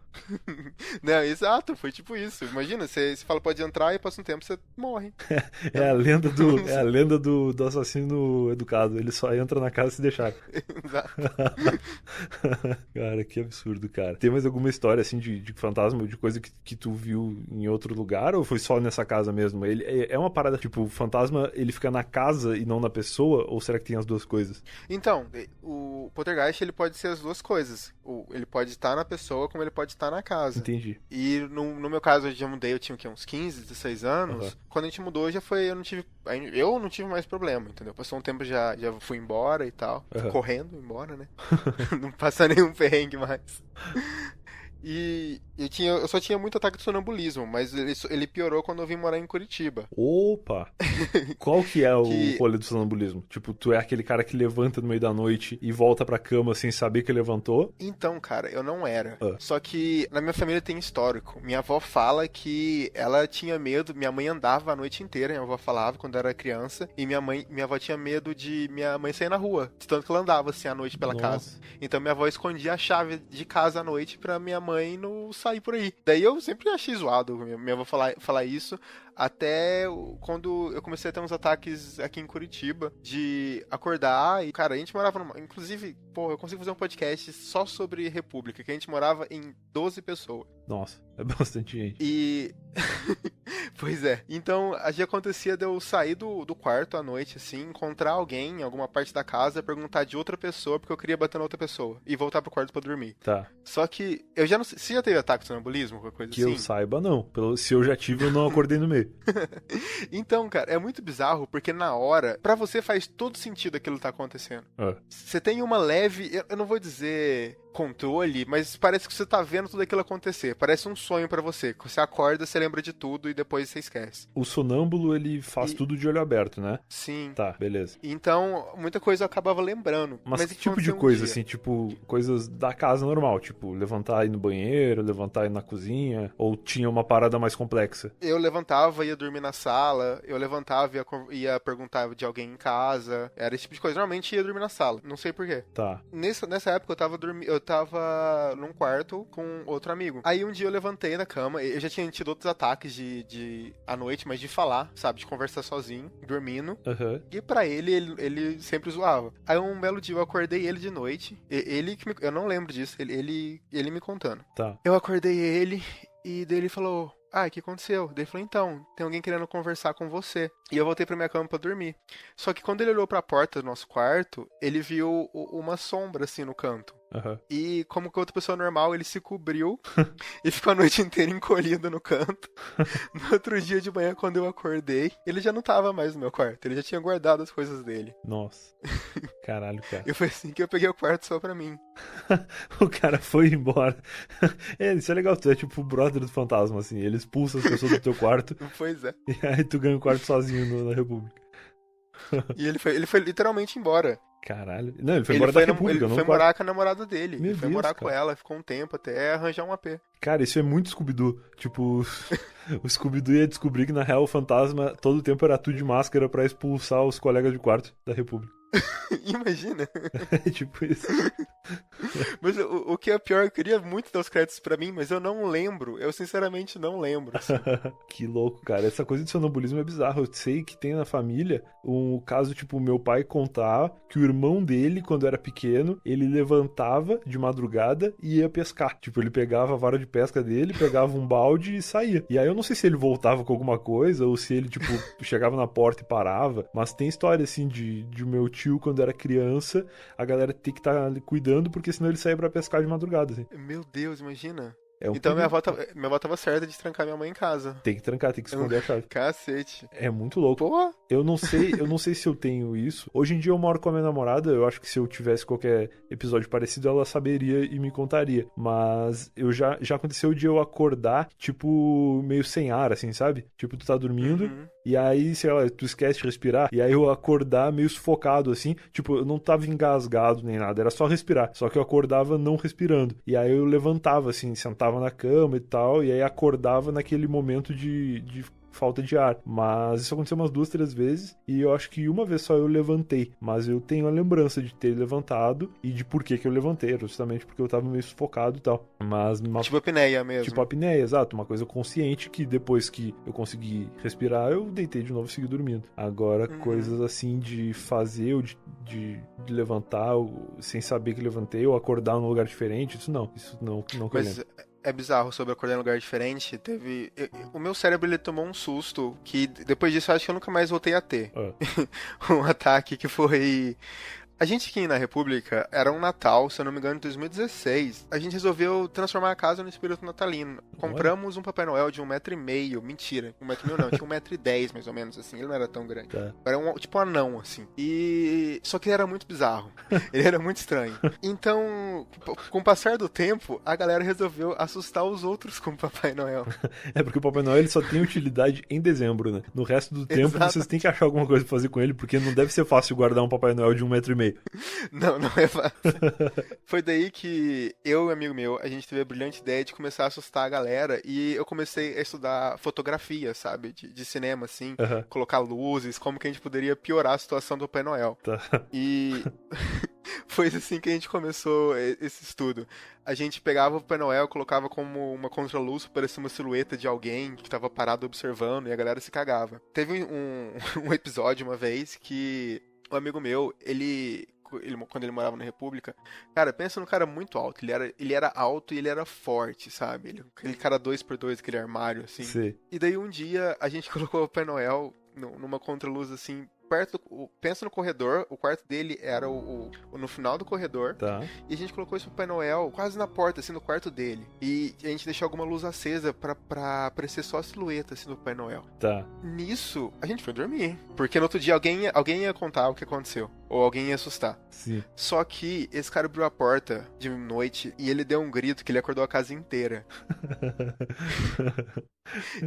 Não, exato, foi tipo isso. Imagina, você fala pode entrar e passa um tempo você morre. É a lenda do assassino educado. Ele só entra na casa se deixar. Exato. Cara, que absurdo, cara. Tem mais alguma história, assim, de fantasma, de coisa que tu viu em outro lugar, ou foi só nessa casa mesmo? Ele é uma parada, tipo, o fantasma, ele fica na casa e não na pessoa, ou será que tem as duas coisas? Então, o poltergeist, ele pode ser as duas coisas. Ele pode estar na pessoa, como ele pode estar na casa. Entendi. E no meu caso, eu já mudei, eu tinha o quê? Uns 15, 16 anos. Uhum. Quando a gente mudou, eu não tive mais problema, entendeu? Passou um tempo, já fui embora e tal. Uhum. Correndo embora, né? Não passa nenhum perrengue mais. E eu só tinha muito ataque de sonambulismo, mas ele piorou quando eu vim morar em Curitiba. Opa! Qual que é o rolê do sonambulismo? Tipo, tu é aquele cara que levanta no meio da noite e volta pra cama sem saber que levantou? Então, cara, eu não era. Só que na minha família tem histórico. Minha avó fala que ela tinha medo, minha mãe andava a noite inteira, minha avó falava quando eu era criança, e minha avó tinha medo de minha mãe sair na rua, de tanto que ela andava assim à noite pela casa. Então minha avó escondia a chave de casa à noite pra minha mãe não sair por aí. Daí eu sempre achei zoado minha avó falar isso, até quando eu comecei a ter uns ataques aqui em Curitiba, de acordar e, cara, a gente morava inclusive, eu consigo fazer um podcast só sobre República, que a gente morava em 12 pessoas. Nossa, é bastante gente. E... Pois é. Então, já acontecia de eu sair do quarto à noite, assim, encontrar alguém em alguma parte da casa, perguntar de outra pessoa, porque eu queria bater na outra pessoa, e voltar pro quarto pra dormir. Tá. Só que, eu já não sei, você já teve ataque de sonambulismo, qualquer coisa que assim? Que eu saiba, não. Se eu já tive, eu não acordei no meio. Então, cara, é muito bizarro, porque na hora, pra você faz todo sentido aquilo que tá acontecendo. Você tem uma leve, eu não vou dizer controle, mas parece que você tá vendo tudo aquilo acontecer. Parece um sonho pra você. Você acorda, você lembra de tudo e depois você esquece. O sonâmbulo, ele faz tudo de olho aberto, né? Sim. Tá, beleza. Então, muita coisa eu acabava lembrando. Mas que tipo de coisa, assim? Tipo, coisas da casa normal? Tipo, levantar e ir no banheiro, levantar e ir na cozinha? Ou tinha uma parada mais complexa? Eu levantava e ia dormir na sala. Eu levantava e ia perguntar de alguém em casa. Era esse tipo de coisa. Normalmente ia dormir na sala. Não sei porquê. Tá. Nessa época eu tava num quarto com outro amigo. Aí um dia eu levantei da cama. Eu já tinha tido outros ataques à noite, mas de falar, sabe? De conversar sozinho, dormindo. Uhum. E pra ele sempre zoava. Aí um belo dia eu acordei ele de noite. Eu não lembro disso. Ele me contando. Tá. Eu acordei ele e daí ele falou... o que aconteceu? Daí ele falou, então, tem alguém querendo conversar com você. E eu voltei pra minha cama pra dormir. Só que quando ele olhou pra porta do nosso quarto, ele viu uma sombra, assim, no canto. Uhum. E como que outra pessoa normal, ele se cobriu e ficou a noite inteira encolhido no canto. No outro dia de manhã, quando eu acordei, ele já não tava mais no meu quarto. Ele já tinha guardado as coisas dele. Nossa. Caralho, cara. E foi assim que eu peguei o quarto só pra mim. O cara foi embora. Isso é legal, tu é tipo o brother do fantasma, assim. Ele expulsa as pessoas do teu quarto. Pois é. E aí tu ganha o quarto sozinho na República. E ele foi literalmente embora. Caralho. Não, ele foi embora da República. Ele foi morar com a namorada dele. Meu ele foi Deus, morar cara. com ela, ficou um tempo até arranjar um AP. Cara, isso é muito Scooby-Doo. Tipo, o Scooby-Doo ia descobrir que na real o fantasma todo o tempo era tu de máscara pra expulsar os colegas de quarto da República. Imagina. É tipo isso. Mas o que é pior, eu queria muito dar os créditos pra mim, mas eu não lembro. Eu sinceramente não lembro. Assim. Que louco, cara. Essa coisa de sonambulismo é bizarro. Eu sei que tem na família um caso, tipo, meu pai contar que o irmão dele, quando era pequeno, ele levantava de madrugada e ia pescar. Tipo, ele pegava a vara de pesca dele, pegava um balde e saía. E aí eu não sei se ele voltava com alguma coisa ou se ele, tipo, chegava na porta e parava. Mas tem história, assim, de meu tio, quando era criança, a galera tem que estar cuidando, porque senão ele saía pra pescar de madrugada, assim. Meu Deus, imagina. É um Então minha perigo. avó tava certa de trancar minha mãe em casa. Tem que trancar, tem que esconder a chave. Cacete. É muito louco. Pô, Eu não sei se eu tenho isso. Hoje em dia eu moro com a minha namorada, eu acho que se eu tivesse qualquer episódio parecido, ela saberia e me contaria. Mas já aconteceu de eu acordar, tipo, meio sem ar, assim, sabe? Tipo, tu tá dormindo, e aí, sei lá, tu esquece de respirar, e aí eu acordar meio sufocado, assim. Tipo, eu não tava engasgado nem nada, era só respirar. Só que eu acordava não respirando. E aí eu levantava, assim, sentava na cama e tal, e aí acordava naquele momento de falta de ar. Mas isso aconteceu umas 2, 3 vezes, e eu acho que uma vez só eu levantei. Mas eu tenho a lembrança de ter levantado e de por que eu levantei, era justamente porque eu tava meio sufocado e tal. Mas tipo apneia mesmo. tipo apneia, exato, uma coisa consciente que depois que eu consegui respirar, eu deitei de novo e segui dormindo. Agora, coisas assim de fazer ou de levantar sem saber que levantei, ou acordar num lugar diferente, isso não que eu Mas lembro. é bizarro sobre acordar em lugar diferente. O meu cérebro, ele tomou um susto que depois disso eu acho que eu nunca mais voltei a ter. Um ataque que foi... A gente aqui na República, era um Natal, se eu não me engano, em 2016. A gente resolveu transformar a casa no espírito natalino. Compramos um Papai Noel de 1,5 m. Mentira, 1,5 m não, tinha 1,10 m mais ou menos, assim. Ele não era tão grande. Tá. Era tipo um anão, assim. Só que ele era muito bizarro. Ele era muito estranho. Então, com o passar do tempo, a galera resolveu assustar os outros com o Papai Noel. É porque o Papai Noel ele só tem utilidade em dezembro, né? No resto do tempo Exato. vocês têm que achar alguma coisa pra fazer com ele, porque não deve ser fácil guardar um Papai Noel de 1,5 m. Não é fácil. Foi daí que eu e um amigo meu, a gente teve a brilhante ideia de começar a assustar a galera, e eu comecei a estudar fotografia, sabe? De cinema, assim, colocar luzes, como que a gente poderia piorar a situação do Papai Noel. Tá. E foi assim que a gente começou esse estudo. A gente pegava o Papai Noel, colocava como uma contraluz, parecia uma silhueta de alguém que tava parado observando, e a galera se cagava. Teve um episódio uma vez que um amigo meu, quando ele morava na República, cara, pensa num cara muito alto. Ele era alto e ele era forte, sabe? Aquele cara 2x2, aquele armário, assim. Sim. E daí um dia a gente colocou o Papai Noel numa contraluz, assim, pensa no corredor, o quarto dele era no final do corredor. Tá. E a gente colocou esse Papai Noel quase na porta, assim, no quarto dele. E a gente deixou alguma luz acesa pra aparecer só a silhueta, assim, do Papai Noel. Tá. Nisso, a gente foi dormir. Porque no outro dia alguém ia contar o que aconteceu. Ou alguém ia assustar. Sim. Só que esse cara abriu a porta de noite e ele deu um grito que ele acordou a casa inteira.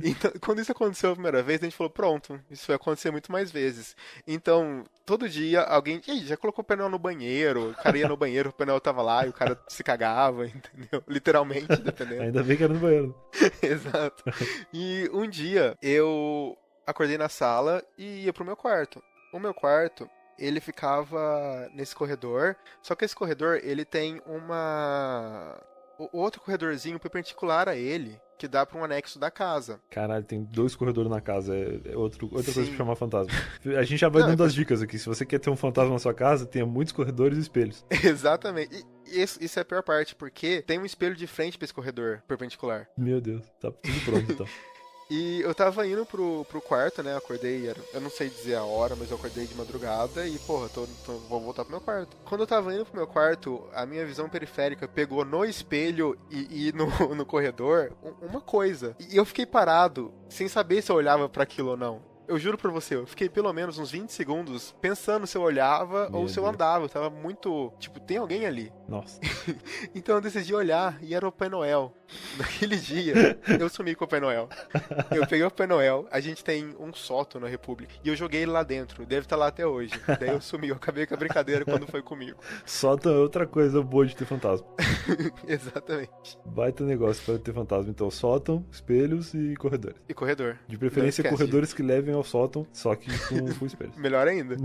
Então, quando isso aconteceu a primeira vez, a gente falou, pronto, isso vai acontecer muito mais vezes. Então, todo dia, alguém já colocou o Papai Noel no banheiro, o cara ia no banheiro, o Papai Noel tava lá e o cara se cagava, entendeu? Literalmente, dependendo. Ainda bem que era no banheiro. Exato. E um dia, eu acordei na sala e ia pro meu quarto. O meu quarto, ele ficava nesse corredor, só que esse corredor, ele tem o outro corredorzinho perpendicular a ele, que dá pra um anexo da casa. Caralho, tem 2 corredores na casa. É outra coisa Sim. pra chamar fantasma. A gente já vai Não, dando as dicas aqui. Se você quer ter um fantasma na sua casa, tenha muitos corredores e espelhos. Exatamente. E isso é a pior parte, porque tem um espelho de frente pra esse corredor perpendicular. Meu Deus, tá tudo pronto então. E eu tava indo pro quarto, né? Eu acordei, eu não sei dizer a hora, mas eu acordei de madrugada e, porra, vou voltar pro meu quarto. Quando eu tava indo pro meu quarto, a minha visão periférica pegou no espelho e no corredor uma coisa. E eu fiquei parado, sem saber se eu olhava pra aquilo ou não. Eu juro pra você, eu fiquei pelo menos uns 20 segundos pensando se eu olhava ou se eu andava. Eu tava muito... Tipo, tem alguém ali. Nossa. Então eu decidi olhar e era o Papai Noel. Naquele dia, eu sumi com o Papai Noel. Eu peguei o Papai Noel, a gente tem um sótão na República, e eu joguei ele lá dentro. Deve estar lá até hoje. Daí eu sumi, eu acabei com a brincadeira quando foi comigo. Sótão é outra coisa boa de ter fantasma. Exatamente. Baita negócio para ter fantasma. Então, sótão, espelhos e corredores. E corredor. De preferência, corredores que levem ao sótão, só que com espelhos. Melhor ainda.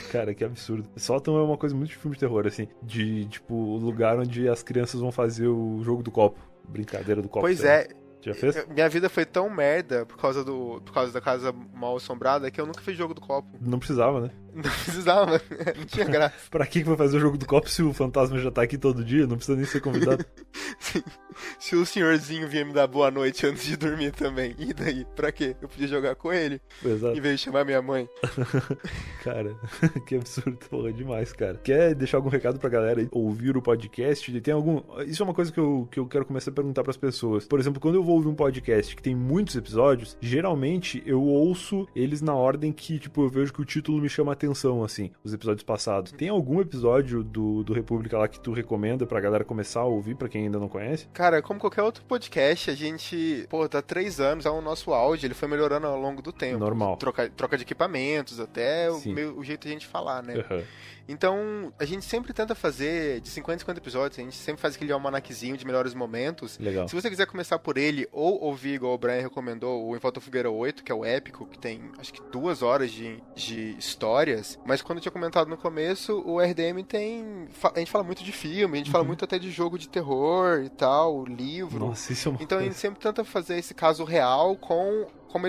Cara, que absurdo. Sótão é uma coisa muito de filme de terror, assim. De, tipo, o lugar onde as crianças vão fazer o jogo do copo. Brincadeira do copo. Pois é. Já fez? Minha vida foi tão merda por causa da casa mal assombrada que eu nunca fiz jogo do copo. Não precisava, né? Não precisava, não tinha graça. Pra que vai fazer o jogo do copo se o fantasma já tá aqui todo dia? Não precisa nem ser convidado. Sim. Se o senhorzinho vier me dar boa noite antes de dormir também, e daí? Pra quê? Eu podia jogar com ele, Exato. em vez de chamar minha mãe. Cara, que absurdo, porra, demais, cara. Quer deixar algum recado pra galera aí, ouvir o podcast? Tem algum... Isso é uma coisa que eu quero começar a perguntar pras pessoas. Por exemplo, quando eu vou ouvir um podcast que tem muitos episódios, geralmente eu ouço eles na ordem que, tipo, eu vejo que o título me chama a atenção, assim, os episódios passados. Tem algum episódio do República lá que tu recomenda pra galera começar a ouvir, pra quem ainda não conhece? Cara, como qualquer outro podcast, a gente, tá 3 anos, o nosso áudio, ele foi melhorando ao longo do tempo. Normal. Troca de equipamentos, até o jeito de a gente falar, né? Uhum. Então, a gente sempre tenta fazer de 50 em 50 episódios, a gente sempre faz aquele almanaquezinho de melhores momentos. Legal. Se você quiser começar por ele, ou ouvir, igual o Brian recomendou, o Em Falta Fogueira 8, que é o épico, que tem, acho que 2 horas de histórias, mas quando eu tinha comentado no começo, o RDM tem... A gente fala muito de filme, a gente fala muito até de jogo de terror e tal, livro. Nossa, isso é uma Então coisa. a gente sempre tenta fazer esse caso real com como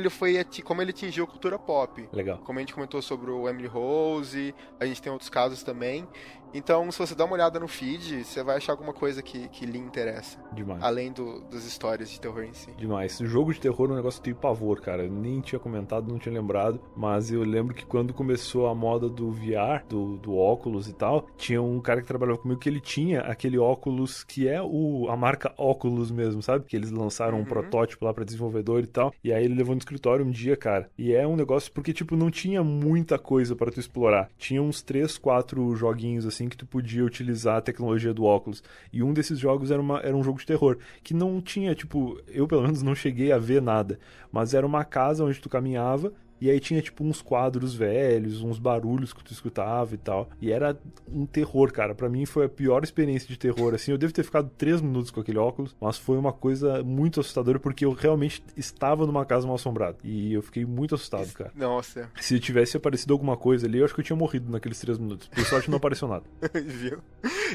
ele atingiu a cultura pop. Legal. Como a gente comentou sobre o Emily Rose, a gente tem outros casos também. Então, se você dá uma olhada no feed, você vai achar alguma coisa que lhe interessa. Demais. Além das histórias de terror em si. Demais. O jogo de terror é um negócio que eu tenho pavor, cara. Eu nem tinha comentado, não tinha lembrado, mas eu lembro que quando começou a moda do VR, do óculos e tal, tinha um cara que trabalhava comigo que ele tinha aquele óculos que é a marca Oculus mesmo, sabe? Que eles lançaram um protótipo lá pra desenvolvedor e tal, e aí ele levou no escritório um dia, cara. E é um negócio porque, tipo, não tinha muita coisa pra tu explorar. Tinha uns 3, 4 joguinhos, assim, que tu podia utilizar a tecnologia do óculos. E um desses jogos era um jogo de terror, que não tinha, tipo, eu pelo menos não cheguei a ver nada, mas era uma casa onde tu caminhava e aí tinha, tipo, uns quadros velhos, uns barulhos que tu escutava e tal. E era um terror, cara. Pra mim foi a pior experiência de terror, assim. Eu devo ter ficado 3 minutos com aquele óculos, mas foi uma coisa muito assustadora, porque eu realmente estava numa casa mal assombrada. E eu fiquei muito assustado, cara. Nossa. Se tivesse aparecido alguma coisa ali, eu acho que eu tinha morrido naqueles 3 minutos. Por sorte não apareceu nada. Viu?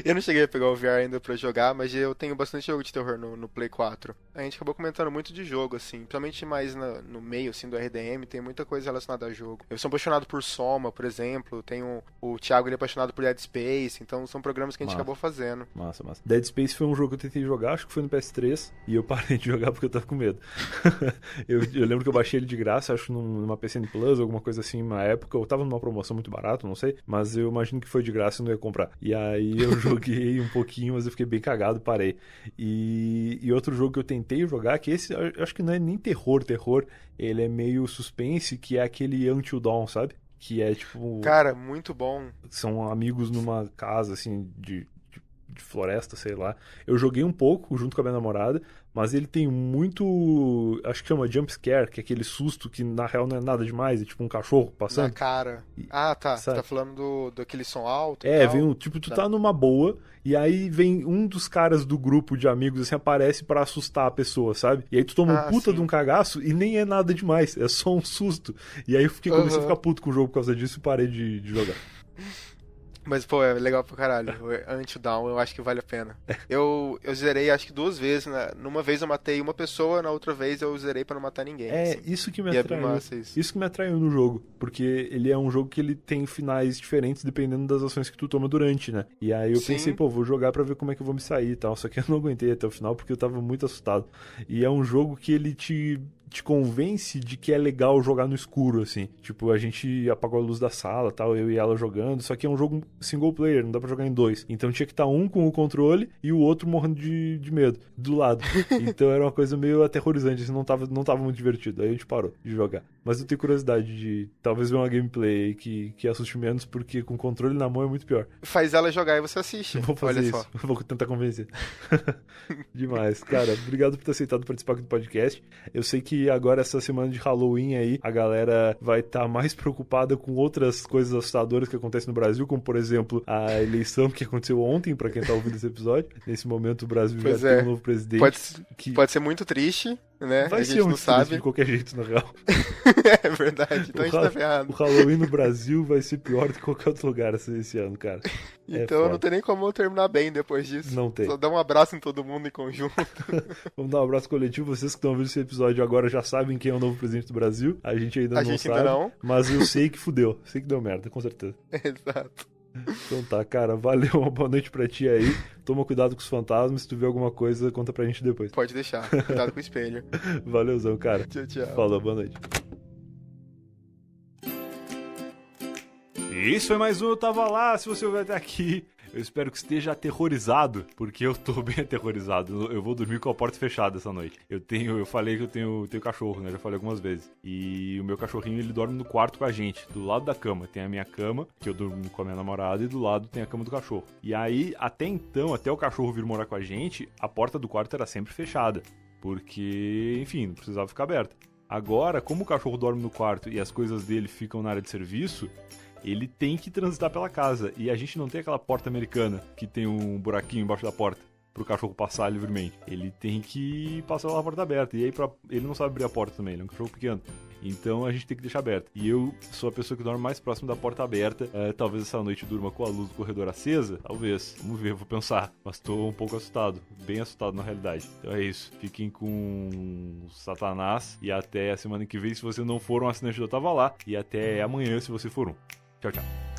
Eu não cheguei a pegar o VR ainda pra jogar, mas eu tenho bastante jogo de terror no Play 4. A gente acabou comentando muito de jogo, assim. Principalmente mais no meio, assim, do RDM, tem muita coisa relacionada a jogo. Eu sou apaixonado por Soma, por exemplo. Tenho o Thiago, ele é apaixonado por Dead Space. Então são programas que a gente acabou fazendo. Massa. Dead Space foi um jogo que eu tentei jogar, acho que foi no PS3, e eu parei de jogar porque eu tava com medo. eu lembro que eu baixei ele de graça, acho numa PSN Plus, alguma coisa assim, na época. Eu tava numa promoção muito barata, não sei, mas eu imagino que foi de graça e não ia comprar. E aí eu joguei um pouquinho, mas eu fiquei bem cagado, parei. E outro jogo que eu tentei jogar, que esse eu acho que não é nem terror, ele é meio suspense, que é aquele Until Dawn, sabe? Que é tipo... Cara, muito bom. São amigos numa casa, assim, de floresta, sei lá. Eu joguei um pouco junto com a minha namorada, mas ele tem muito... Acho que chama jump scare, que é aquele susto que na real não é nada demais, é tipo um cachorro passando. Na cara. Ah, tá. Você tá falando daquele som alto? É, vem um... Tipo, tu tá numa boa, e aí vem um dos caras do grupo de amigos, assim, aparece pra assustar a pessoa, sabe? E aí tu toma um puta de um cagaço e nem é nada demais, é só um susto. E aí eu comecei a ficar puto com o jogo por causa disso e parei de jogar. Mas, pô, é legal pra caralho. Until Dawn, eu acho que vale a pena. Eu zerei, acho que 2 vezes. Né? Numa vez eu matei uma pessoa, na outra vez eu zerei pra não matar ninguém. É, assim. Isso que me atraiu. Isso que me atraiu no jogo. Porque ele é um jogo que ele tem finais diferentes dependendo das ações que tu toma durante, né? E aí eu pensei, pô, vou jogar pra ver como é que eu vou me sair e tal. Só que eu não aguentei até o final porque eu tava muito assustado. E é um jogo que ele te convence de que é legal jogar no escuro, assim. Tipo, a gente apagou a luz da sala, tal, eu e ela jogando, só que é um jogo single player, não dá pra jogar em 2. Então tinha que estar um com o controle e o outro morrendo de medo, do lado. Então era uma coisa meio aterrorizante, assim, não tava muito divertido. Aí a gente parou de jogar. Mas eu tenho curiosidade de talvez ver uma gameplay aí que assuste menos, porque com controle na mão é muito pior. Faz ela jogar e você assiste. Vou fazer isso. Vou tentar convencer. Demais. Cara, obrigado por ter aceitado participar aqui do podcast. Eu sei que agora, essa semana de Halloween aí, a galera vai estar mais preocupada com outras coisas assustadoras que acontecem no Brasil, como, por exemplo, a eleição que aconteceu ontem, pra quem tá ouvindo esse episódio. Nesse momento, o Brasil já tem um novo presidente. Pode ser muito triste. né? Vai A ser gente um não desfile sabe. de qualquer jeito, na real. É verdade, então a gente tá O ferrado. Halloween no Brasil vai ser pior do que qualquer outro lugar esse ano, cara. Então não foda. tem nem como eu terminar bem depois disso. Não tem. Só dar um abraço em todo mundo em conjunto. Vamos dar um abraço coletivo. Vocês que estão vendo esse episódio agora já sabem quem é o novo presidente do Brasil. A gente ainda A não gente sabe. ainda não. Mas eu sei que fudeu. Sei que deu merda, com certeza. Exato. Então tá, cara. Valeu. Uma boa noite pra ti aí. Toma cuidado com os fantasmas. Se tu vê alguma coisa, conta pra gente depois. Pode deixar. Cuidado com o espelho. Valeuzão, cara. Tchau, tchau. Falou, boa noite. Isso foi mais um Eu Tava Lá. Se você ouviu até aqui, eu espero que esteja aterrorizado, porque eu tô bem aterrorizado. Eu vou dormir com a porta fechada essa noite. Eu falei que eu tenho cachorro, né? Já falei algumas vezes. E o meu cachorrinho, ele dorme no quarto com a gente, do lado da cama. Tem a minha cama, que eu durmo com a minha namorada, e do lado tem a cama do cachorro. E aí, até então, até o cachorro vir morar com a gente, a porta do quarto era sempre fechada. Porque, enfim, não precisava ficar aberta. Agora, como o cachorro dorme no quarto e as coisas dele ficam na área de serviço, ele tem que transitar pela casa. E a gente não tem aquela porta americana que tem um buraquinho embaixo da porta pro cachorro passar livremente. Ele tem que passar pela porta aberta. E aí ele não sabe abrir a porta também, ele é um cachorro pequeno. Então a gente tem que deixar aberta. E eu sou a pessoa que dorme mais próximo da porta aberta. Talvez essa noite durma com a luz do corredor acesa. Talvez. Vamos ver, vou pensar. Mas tô um pouco assustado. Bem assustado na realidade. Então é isso. Fiquem com Satanás. E até a semana que vem se você não for um assinante do Eu Tava Lá. E até amanhã se você for um. Tchau, tchau.